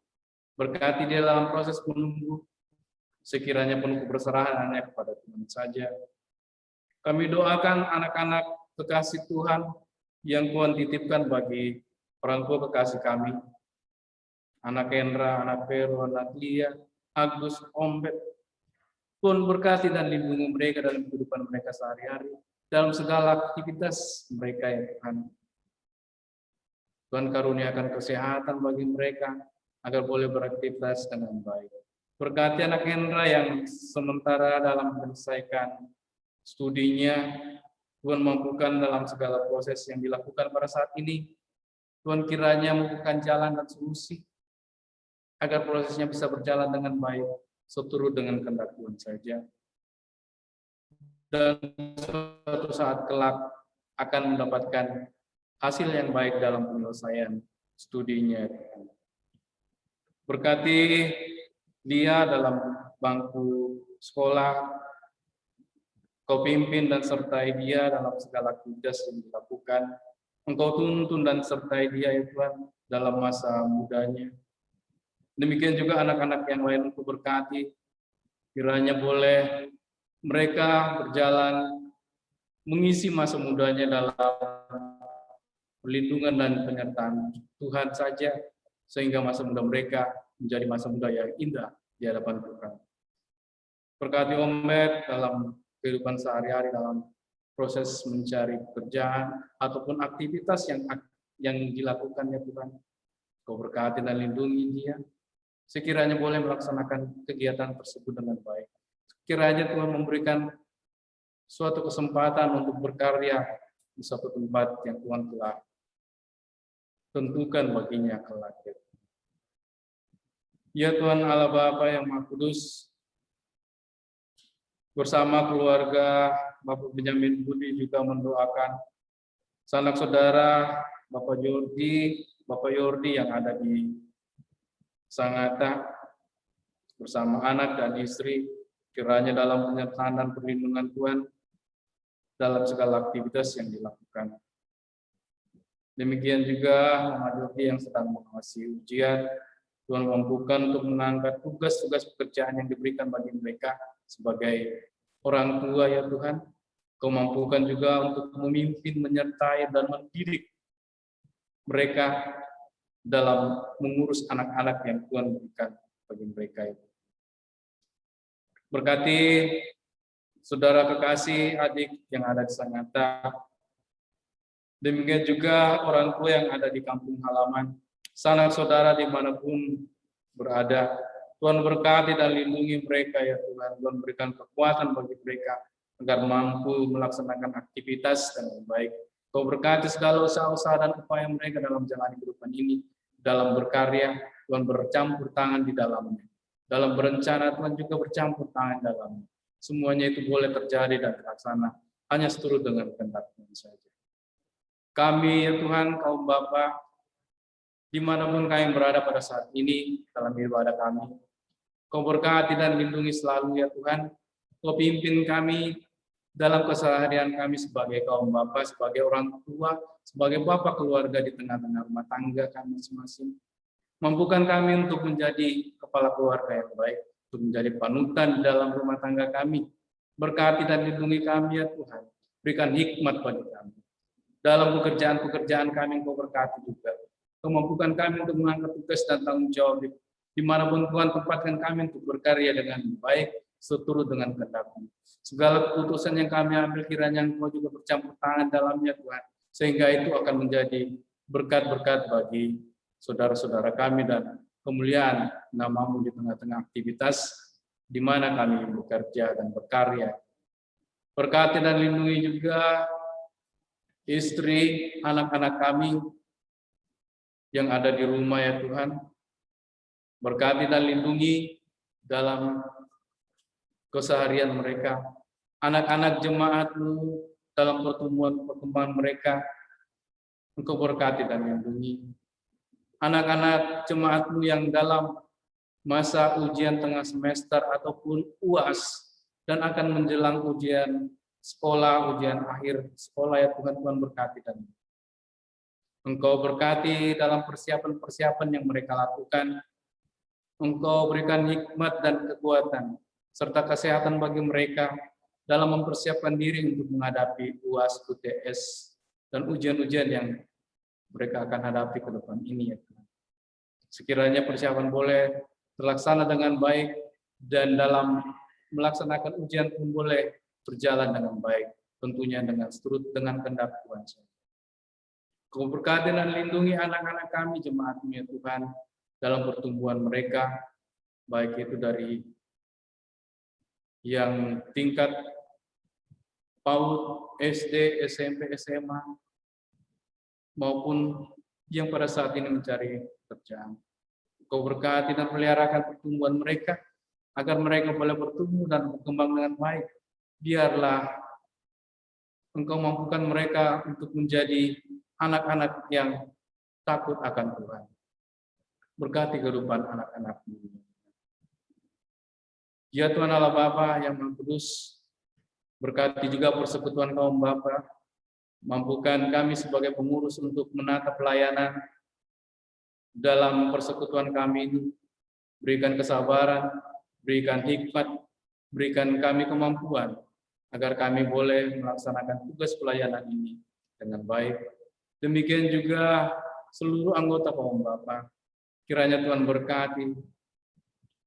Berkati dia dalam proses menunggu, sekiranya penuh keberserahan hanya kepada Tuhan saja. Kami doakan anak-anak kekasih Tuhan yang Tuhan titipkan bagi orang tua kekasih kami, anak Hendra, anak Vero, anak Lia, Agus, Ombet. Tuhan berkati dan lindungi mereka dalam kehidupan mereka sehari-hari, dalam segala aktivitas mereka ya Tuhan. Tuhan karuniakan kesehatan bagi mereka agar boleh beraktivitas dengan baik. Berkati anak Hendra yang sementara dalam menyelesaikan studinya, Tuhan mampukan dalam segala proses yang dilakukan pada saat ini. Tuhan kiranya membukakan jalan dan solusi agar prosesnya bisa berjalan dengan baik, seturut dengan kehendak Tuhan saja. Dan suatu saat kelak akan mendapatkan hasil yang baik dalam penyelesaian studinya. Berkati dia dalam bangku sekolah, Kau pimpin dan sertai dia dalam segala aktivitas yang dilakukan. Engkau tuntun dan sertai dia ya Tuhan dalam masa mudanya. Demikian juga anak-anak yang lain Engkau berkati, kiranya boleh mereka berjalan mengisi masa mudanya dalam perlindungan dan penyertaan Tuhan saja, sehingga masa muda mereka menjadi masa muda yang indah di hadapan Tuhan. Berkati Ombet dalam kehidupan sehari-hari, dalam proses mencari pekerjaan ataupun aktivitas yang dilakukannya Tuhan. Kau berkati dan lindungi dia, sekiranya boleh melaksanakan kegiatan tersebut dengan baik. Kiranya Tuhan memberikan suatu kesempatan untuk berkarya di suatu tempat yang Tuhan telah tentukan baginya kelak. Ya Tuhan Allah Bapa yang Maha Kudus, bersama keluarga Bapak Benyamin Budi juga mendoakan sanak saudara Bapak Yordi yang ada di Sangatta bersama anak dan istri, kiranya dalam penyertaan dan perlindungan Tuhan dalam segala aktivitas yang dilakukan. Demikian juga Muhammad Yordi yang sedang mengawasi ujian, Tuhan mampukan untuk mengangkat tugas-tugas pekerjaan yang diberikan bagi mereka sebagai orang tua ya Tuhan. Kau mampukan juga untuk memimpin, menyertai, dan mendidik mereka dalam mengurus anak-anak yang Tuhan berikan bagi mereka itu. Berkati saudara kekasih, adik yang ada di Sangatta, demikian juga orang tua yang ada di kampung halaman, sanak saudara dimanapun berada. Tuhan berkati dan lindungi mereka ya Tuhan. Tuhan berikan kekuatan bagi mereka agar mampu melaksanakan aktivitas dengan baik. Kau berkati segala usaha-usaha dan upaya mereka dalam menjalani kehidupan ini, dalam berkarya, Tuhan bercampur tangan di dalamnya. Dalam berencana, Tuhan juga bercampur tangan dalamnya. Semuanya itu boleh terjadi dan terlaksana hanya seturut dengan kehendak Tuhan saja. Kami ya Tuhan, kaum Bapa, dimanapun kami berada pada saat ini dalam ibadah kami, Kau berkati dan lindungi selalu ya Tuhan. Kau pimpin kami dalam keseharian kami sebagai kaum Bapa, sebagai orang tua, sebagai Bapa keluarga di tengah-tengah rumah tangga kami masing-masing. Mampukan kami untuk menjadi kepala keluarga yang baik, untuk menjadi panutan di dalam rumah tangga kami. Berkati dan lindungi kami ya Tuhan. Berikan hikmat bagi kami. Dalam pekerjaan-pekerjaan kami Kau berkati juga. Kau mampukan kami untuk mengangkat tugas dan tanggung jawab dimanapun Tuhan tempatkan kami untuk berkarya dengan baik, seturut dengan kehendak-Mu. Segala keputusan yang kami ambil kiranya Engkau juga bercampur tangan dalamnya Tuhan, sehingga itu akan menjadi berkat-berkat bagi saudara-saudara kami dan kemuliaan nama-Mu di tengah-tengah aktivitas di mana kami bekerja dan berkarya. Berkati dan lindungi juga istri, anak-anak kami yang ada di rumah ya Tuhan. Berkati dan lindungi dalam keseharian mereka. Anak-anak jemaat-Mu dalam pertumbuhan mereka, Engkau berkati dan lindungi. Anak-anak jemaat-Mu yang dalam masa ujian tengah semester ataupun UAS dan akan menjelang ujian sekolah, ujian akhir sekolah ya Tuhan, Tuhan berkati dan Engkau berkati dalam persiapan-persiapan yang mereka lakukan. Engkau berikan hikmat dan kekuatan, serta kesehatan bagi mereka dalam mempersiapkan diri untuk menghadapi UAS, UTS, dan ujian-ujian yang mereka akan hadapi ke depan ini. Ya Tuhan. Sekiranya persiapan boleh terlaksana dengan baik, dan dalam melaksanakan ujian pun boleh berjalan dengan baik, tentunya dengan seturut dengan kehendak Tuhan. Kau berkati dan lindungi anak-anak kami, jemaat-Mu ya Tuhan, dalam pertumbuhan mereka, baik itu dari yang tingkat PAUD, SD, SMP, SMA, maupun yang pada saat ini mencari pekerjaan. Kau berkati dan peliharakan pertumbuhan mereka, agar mereka boleh bertumbuh dan berkembang dengan baik. Biarlah Engkau mampukan mereka untuk menjadi anak-anak yang takut akan Tuhan. Berkati kehidupan anak-anak-Mu. Ya Tuhan Allah Bapa yang Maha Kudus, berkati juga persekutuan kaum Bapa, mampukan kami sebagai pengurus untuk menata pelayanan dalam persekutuan kami ini, berikan kesabaran, berikan hikmat, berikan kami kemampuan, agar kami boleh melaksanakan tugas pelayanan ini dengan baik. Demikian juga seluruh anggota kaum Bapa. Kiranya Tuhan berkati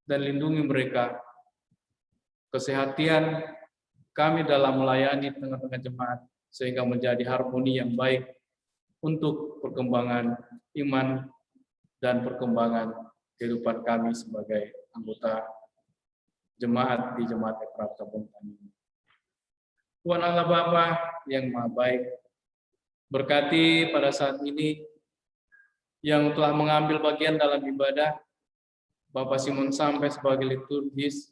dan lindungi mereka. Kesehatan kami dalam melayani tengah-tengah jemaat, sehingga menjadi harmoni yang baik untuk perkembangan iman dan perkembangan kehidupan kami sebagai anggota jemaat di Jemaat Ekraf Kampung Tani. Tuhan Allah Bapa yang Maha Baik, berkati pada saat ini yang telah mengambil bagian dalam ibadah, Bapak Simon Sampai sebagai liturgis,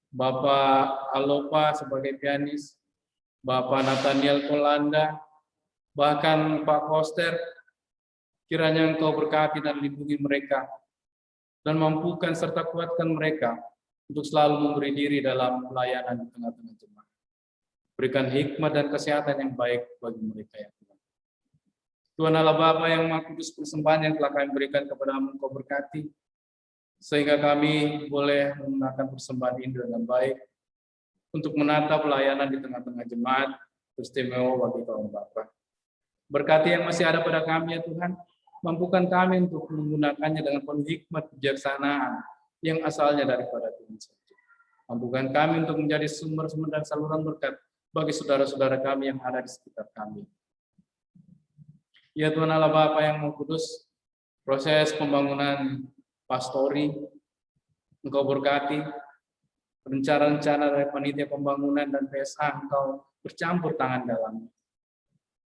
Bapak Alopa sebagai pianis, Bapak Nathaniel Kolanda, bahkan Pak Koster, kiranya Engkau berkati dan lindungi mereka, dan mampukan serta kuatkan mereka untuk selalu memberi diri dalam pelayanan di tengah-tengah jemaat. Berikan hikmat dan kesehatan yang baik bagi mereka ya Tuhan. Tuhan Allah Bapa yang Maha Kudus, persembahan yang telah kami berikan kepada-Mu Engkau berkati, sehingga kami boleh menggunakan persembahan ini dengan baik untuk menata pelayanan di tengah-tengah jemaat, istimewa bagi kaum Bapa. Berkati yang masih ada pada kami ya Tuhan, mampukan kami untuk menggunakannya dengan penuh hikmat kebijaksanaan yang asalnya daripada Tuhan saja. Mampukan kami untuk menjadi sumber-sumber dan saluran berkat bagi saudara-saudara kami yang ada di sekitar kami. Ya Tuhan Allah Bapa yang Maha Kudus, proses pembangunan pastori, Engkau berkati, rencana-rencana dari panitia pembangunan dan PSA Engkau bercampur tangan dalamnya.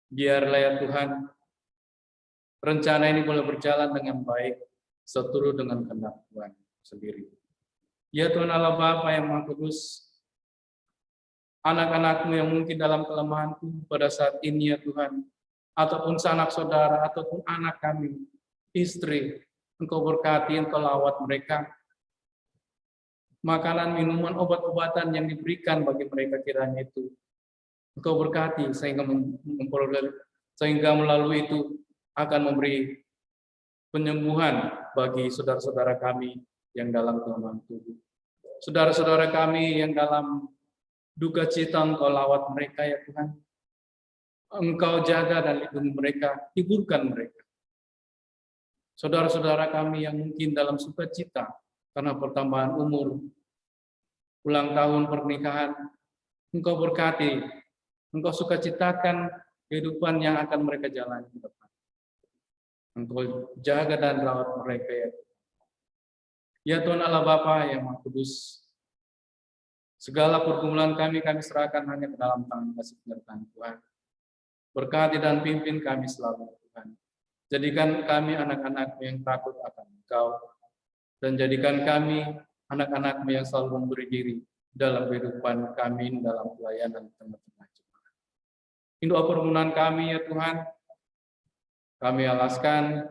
Biarlah ya Tuhan, rencana ini boleh berjalan dengan baik, seturut dengan kehendak Tuhan sendiri. Ya Tuhan Allah Bapa yang Maha Kudus, anak-anak-Mu yang mungkin dalam kelemahanku pada saat ini ya Tuhan, ataupun sanak saudara, ataupun anak kami, istri, Engkau berkati, Engkau lawat mereka. Makanan, minuman, obat-obatan yang diberikan bagi mereka kiranya itu Engkau berkati sehingga sehingga melalui itu akan memberi penyembuhan bagi saudara-saudara kami yang dalam kelemahan tubuh. Saudara-saudara kami yang dalam duka cita Engkau lawat mereka ya Tuhan. Engkau jaga dan lindungi mereka, hiburkan mereka. Saudara-saudara kami yang mungkin dalam sukacita karena pertambahan umur, ulang tahun pernikahan, Engkau berkati, Engkau sukacitakan kehidupan yang akan mereka jalani ke depan. Engkau jaga dan rawat mereka ya. Ya Tuhan Allah Bapa yang Maha Kudus, segala pergumulan kami serahkan hanya ke dalam tangan kasih penyertaan Tuhan. Berkati dan pimpin kami selalu Tuhan. Jadikan kami anak-anak yang takut akan Engkau, dan jadikan kami anak-anak-Mu yang selalu memberi diri dalam kehidupan kami dalam pelayanan tengah-tengah jemaat. Ini doa permohonan kami ya Tuhan, kami alaskan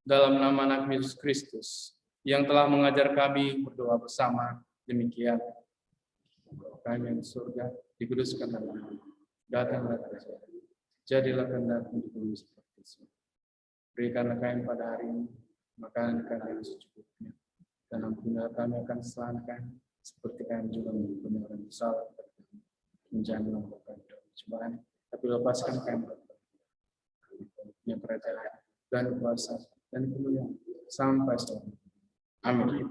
dalam nama anak Yesus Kristus yang telah mengajar kami berdoa bersama. Demikian, kami yang di surga, dikuduskan nama-Mu, datanglah kerajaan-Mu, jadilah kehendak-Mu di bumi seperti di surga. Berikanlah kami pada hari ini makanan kami yang secukupnya, dan ampunilah kami akan kesalahan kami, seperti kami juga mengampuni orang bersalah kepada kami. Jangan membawa kami dalam cobaan, tapi lepaskan kami dari kerajaan dan kuasa dan kemuliaan sampai selamanya. Amin.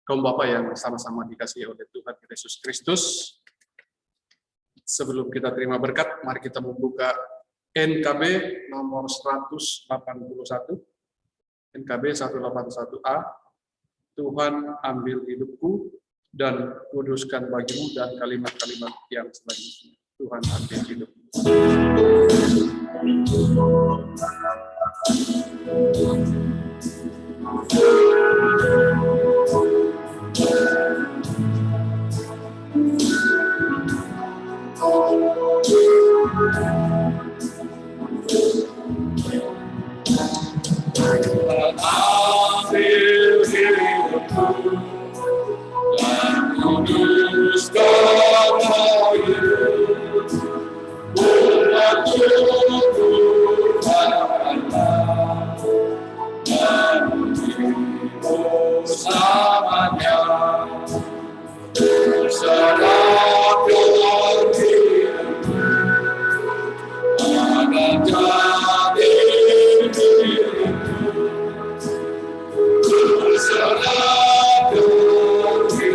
Kaum Bapak yang sama-sama dikasihi oleh Tuhan Yesus Kristus, sebelum kita terima berkat, mari kita membuka NKB nomor 181, NKB 181A, Tuhan ambil hidupku dan kuduskan bagimu, dan kalimat-kalimat yang selanjutnya, Tuhan ambil hidupku. Ambil hidupku dan kuduskan bagimu, buatku Tuhanlah dan hidup selamanya. Serahkan hidupku akan jadi milikmu. Serahkan hidupku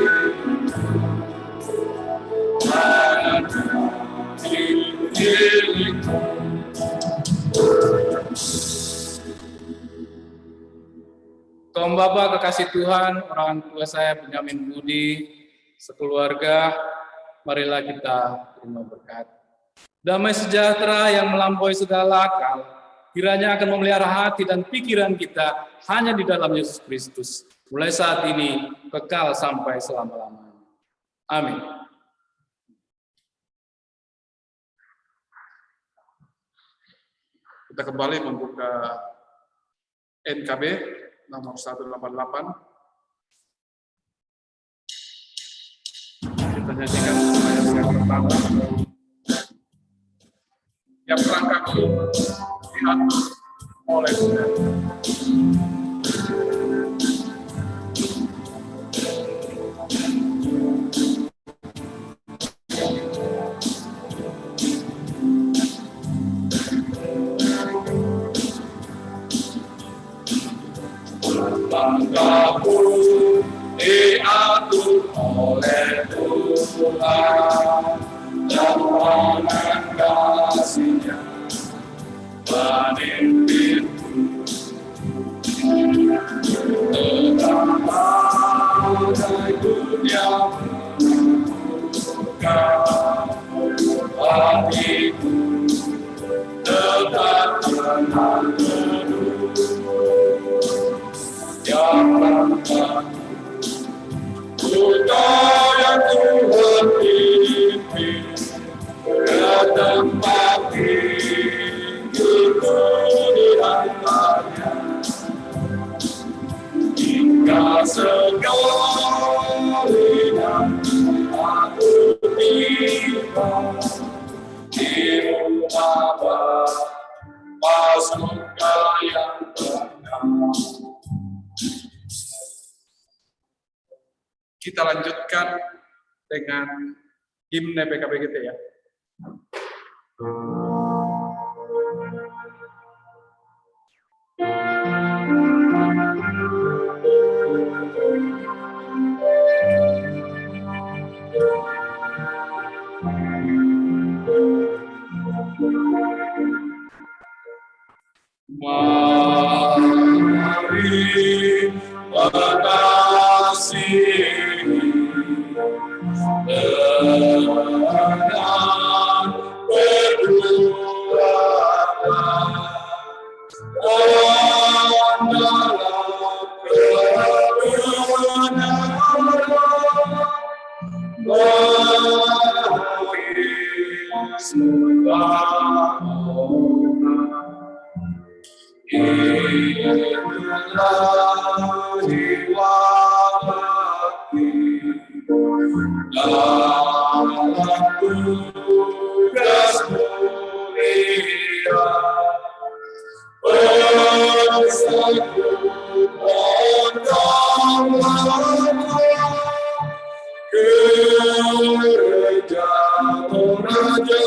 akan jadi milikmu. Kaum Bapak kekasih Tuhan, orang tua saya Benyamin Budi, sekeluarga, marilah kita terima berkat. Damai sejahtera yang melampaui segala akal, kiranya akan memelihara hati dan pikiran kita hanya di dalam Yesus Kristus, mulai saat ini, kekal sampai selama-lamanya. Amin. Kita kembali membuka NKB nomor 188. Kita nyanyikan ayat yang pertama. Yang langkahku diatur oleh Tuhan. langkahku diatur oleh Tuhan dan tangan kasih-Nya memimpinku. Bagai dunia membuka hatiku tetap tenang teduh. Yang pertama, ku tahu yang Tuhan pimpin ke tempat tinggiku di hantanya. Hingga sekali nanti aku tiba di rumah Bapa surga yang tenang. Kita lanjutkan dengan himne PKBGT ya. Mari mengasihi dengan berdua dalam kebenaran semua inilah jiwa bakti dalam tugas mulia bersekutu gereja Toraja.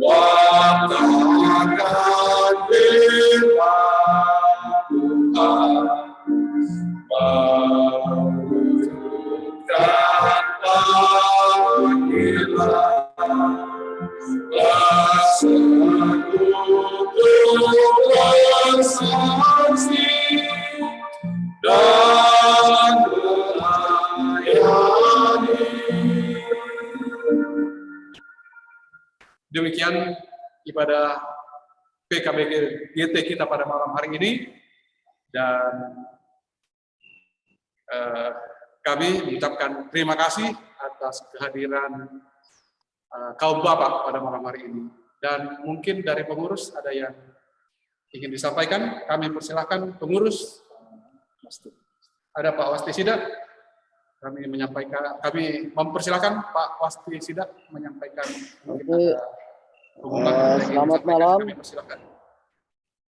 Watakan firman Tuhan, mewujudkan panggilan, bersekutu bersaksi dan melayani. Demikian ibadah PKBGT kita pada malam hari ini, dan kami mengucapkan terima kasih atas kehadiran kaum bapak pada malam hari ini. Dan mungkin dari pengurus ada yang ingin disampaikan, kami persilahkan pengurus. Ada Pak Wasti Sidak, kami mempersilahkan Pak Wasti Sidak menyampaikan. Selamat malam.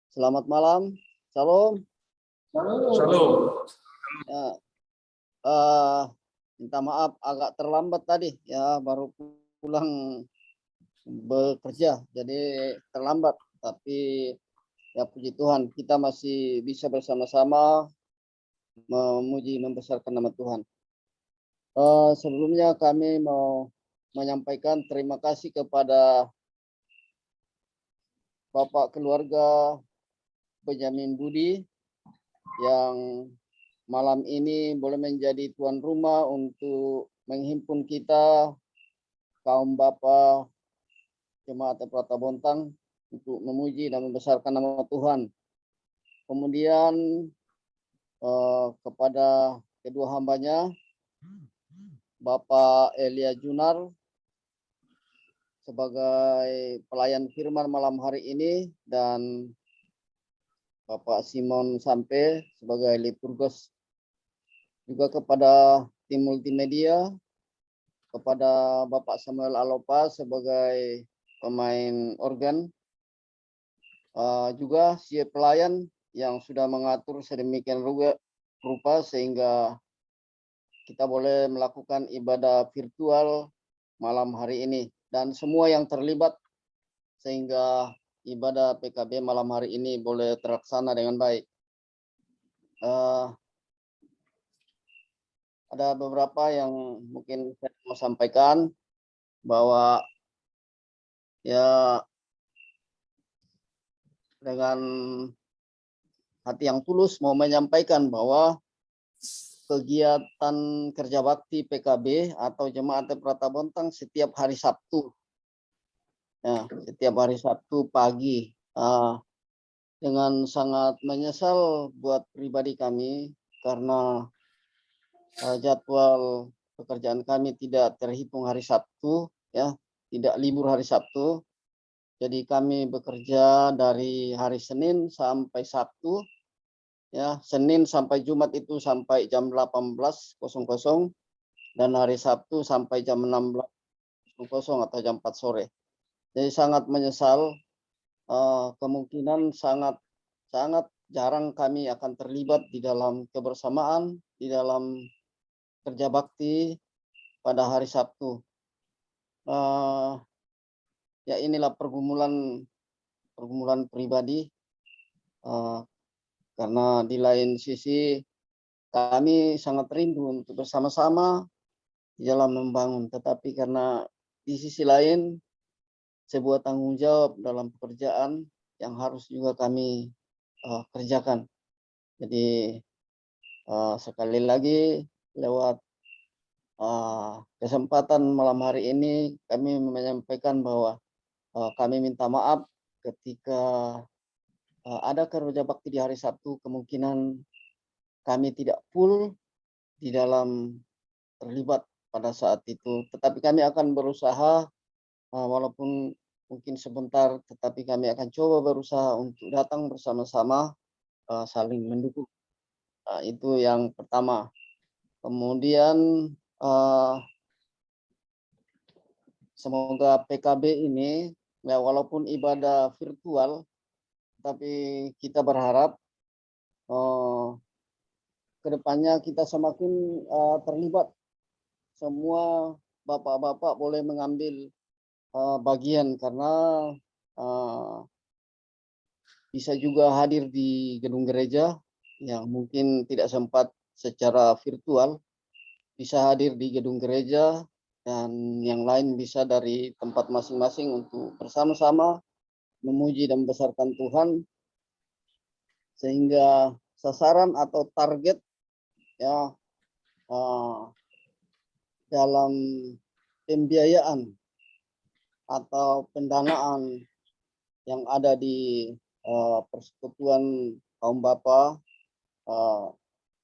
Selamat malam. Salam. Shalom. Ya, minta maaf agak terlambat tadi ya, baru pulang bekerja jadi terlambat, tapi ya puji Tuhan kita masih bisa bersama-sama memuji membesarkan nama Tuhan. Sebelumnya kami mau menyampaikan terima kasih kepada Bapak keluarga Benyamin Budi yang malam ini boleh menjadi tuan rumah untuk menghimpun kita kaum Bapak Jemaat Efrata Bontang untuk memuji dan membesarkan nama Tuhan. Kemudian kepada kedua hambanya, Bapak Elia Junar sebagai pelayan firman malam hari ini, dan Bapak Simon Sampe sebagai liturgos, juga kepada tim multimedia, kepada Bapak Samuel Alopa sebagai pemain organ, juga si pelayan yang sudah mengatur sedemikian rupa sehingga kita boleh melakukan ibadah virtual malam hari ini, dan semua yang terlibat sehingga ibadah PKB malam hari ini boleh terlaksana dengan baik. Ada beberapa yang mungkin saya mau sampaikan bahwa ya dengan hati yang tulus mau menyampaikan bahwa kegiatan kerja bakti PKB atau Jemaat Efrata Bontang setiap hari Sabtu, ya, setiap hari Sabtu pagi, dengan sangat menyesal buat pribadi kami karena jadwal pekerjaan kami tidak terhitung hari Sabtu, ya, tidak libur hari Sabtu. Jadi kami bekerja dari hari Senin sampai Sabtu, ya, Senin sampai Jumat itu sampai jam 18.00 dan hari Sabtu sampai jam 16.00 atau jam 4 sore. Jadi sangat menyesal, kemungkinan sangat jarang kami akan terlibat di dalam kebersamaan, di dalam kerja bakti pada hari Sabtu. Ya inilah pergumulan pribadi, karena di lain sisi kami sangat rindu untuk bersama-sama di dalam membangun, tetapi karena di sisi lain sebuah tanggung jawab dalam pekerjaan yang harus juga kami kerjakan. Jadi sekali lagi lewat kesempatan malam hari ini kami menyampaikan bahwa kami minta maaf ketika ada kerja bakti di hari Sabtu, kemungkinan kami tidak full di dalam terlibat pada saat itu. Tetapi kami akan berusaha, walaupun mungkin sebentar, tetapi kami akan coba berusaha untuk datang bersama-sama, saling mendukung. Itu yang pertama. Kemudian semoga PKB ini, ya, walaupun ibadah virtual, tapi kita berharap kedepannya kita semakin terlibat. Semua bapak-bapak boleh mengambil bagian karena bisa juga hadir di gedung gereja yang mungkin tidak sempat secara virtual, bisa hadir di gedung gereja, dan yang lain bisa dari tempat masing-masing untuk bersama-sama memuji dan membesarkan Tuhan, sehingga sasaran atau target, ya, dalam pembiayaan atau pendanaan yang ada di Persekutuan Kaum Bapa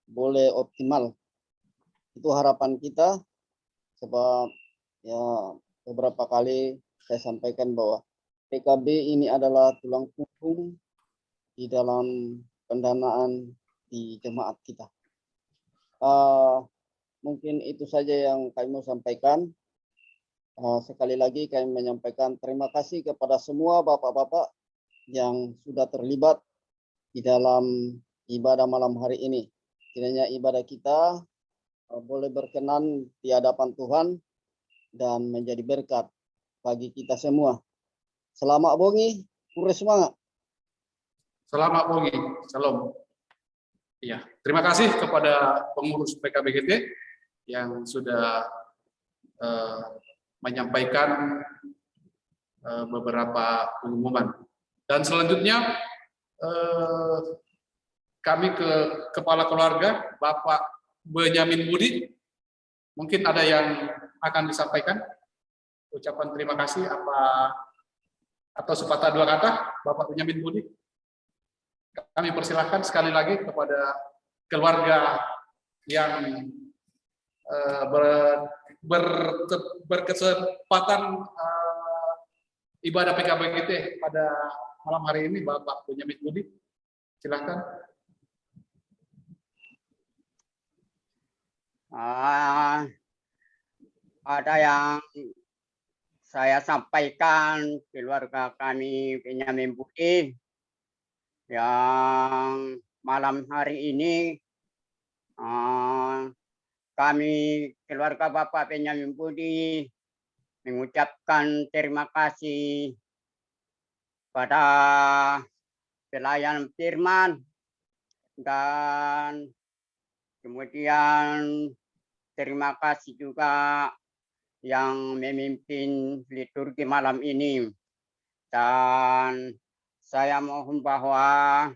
boleh optimal. Itu harapan kita, sebab ya beberapa kali saya sampaikan bahwa PKB ini adalah tulang punggung di dalam pendanaan di jemaat kita. Mungkin itu saja yang kami mau sampaikan. Sekali lagi kami menyampaikan terima kasih kepada semua bapak-bapak yang sudah terlibat di dalam ibadah malam hari ini. Kiranya ibadah kita boleh berkenan di hadapan Tuhan dan menjadi berkat bagi kita semua. Selamat bongi, pure semangat. Selamat bongi, salam. Iya, terima kasih kepada pengurus PKBGT yang sudah menyampaikan beberapa pengumuman. Dan selanjutnya kami ke Kepala Keluarga, Bapak Benyamin Budi. Mungkin ada yang akan disampaikan. Ucapan terima kasih atau sepatah dua kata, Bapak Benyamin Budi. Kami persilahkan sekali lagi kepada keluarga yang berkesempatan ibadah PKBGT pada malam hari ini, Bapak Benyamin Budi. Silakan. Ada yang saya sampaikan keluarga kami Benyamin Budi yang malam hari ini kami keluarga Bapak Benyamin Budi mengucapkan terima kasih pada pelayan firman, dan kemudian terima kasih juga yang memimpin liturgi malam ini. Dan saya mohon bahwa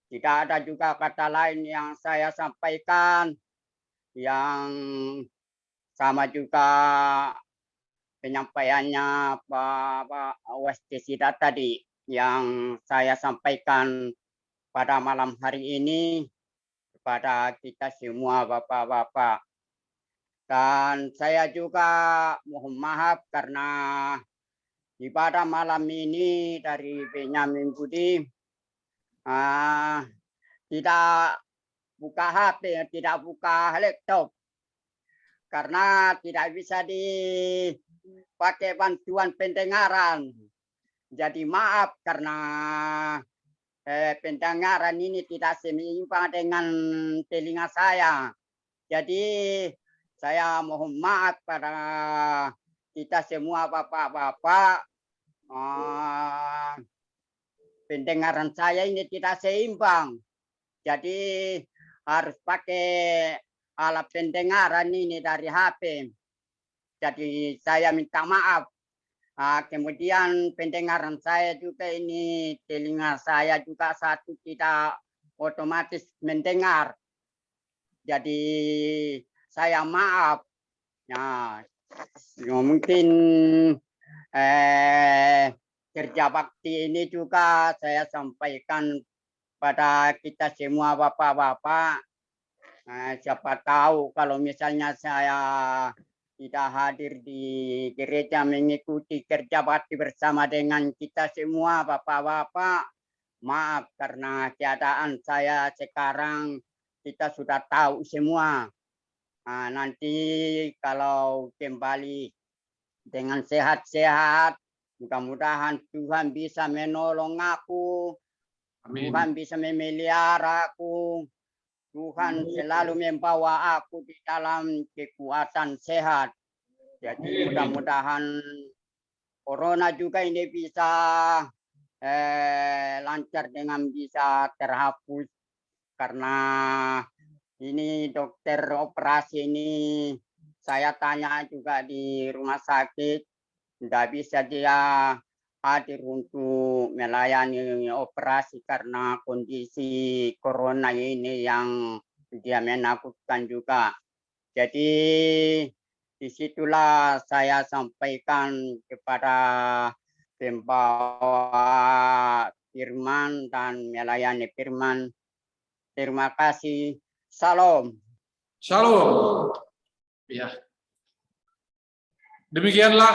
tidak ada juga kata lain yang saya sampaikan yang sama juga penyampaiannya Pak Westisida tadi yang saya sampaikan pada malam hari ini kepada kita semua Bapak-Bapak. Dan saya juga mohon maaf karena ibadah malam ini dari Benyamin Budi tidak buka HP, tidak buka laptop karena tidak bisa dipakai bantuan pendengaran. Jadi maaf karena pendengaran ini tidak seimbang dengan telinga saya. Jadi saya mohon maaf pada kita semua Bapak-Bapak. Pendengaran saya ini tidak seimbang. Jadi harus pakai alat pendengaran ini dari HP. Jadi saya minta maaf. Kemudian pendengaran saya juga ini, telinga saya juga satu tidak otomatis mendengar. Jadi saya maaf. Nah, mungkin kerja bakti ini juga saya sampaikan pada kita semua Bapak-Bapak. Siapa tahu kalau misalnya saya tidak hadir di gereja mengikuti kerja bakti bersama dengan kita semua Bapak-Bapak. Maaf karena keadaan saya sekarang kita sudah tahu semua. Nanti kalau kembali dengan sehat-sehat, mudah-mudahan Tuhan bisa menolong aku. Amin. Tuhan bisa memelihara aku. Tuhan selalu membawa aku di dalam kekuatan sehat. Jadi mudah-mudahan corona juga ini bisa lancar dengan bisa terhapus. Karena ini dokter operasi ini saya tanya juga di rumah sakit. Tidak bisa dia hadir untuk melayani operasi karena kondisi corona ini yang dia menakutkan juga. Jadi disitulah saya sampaikan kepada pembawa firman dan melayani firman. Terima kasih. Salam. Shalom. Ya. Demikianlah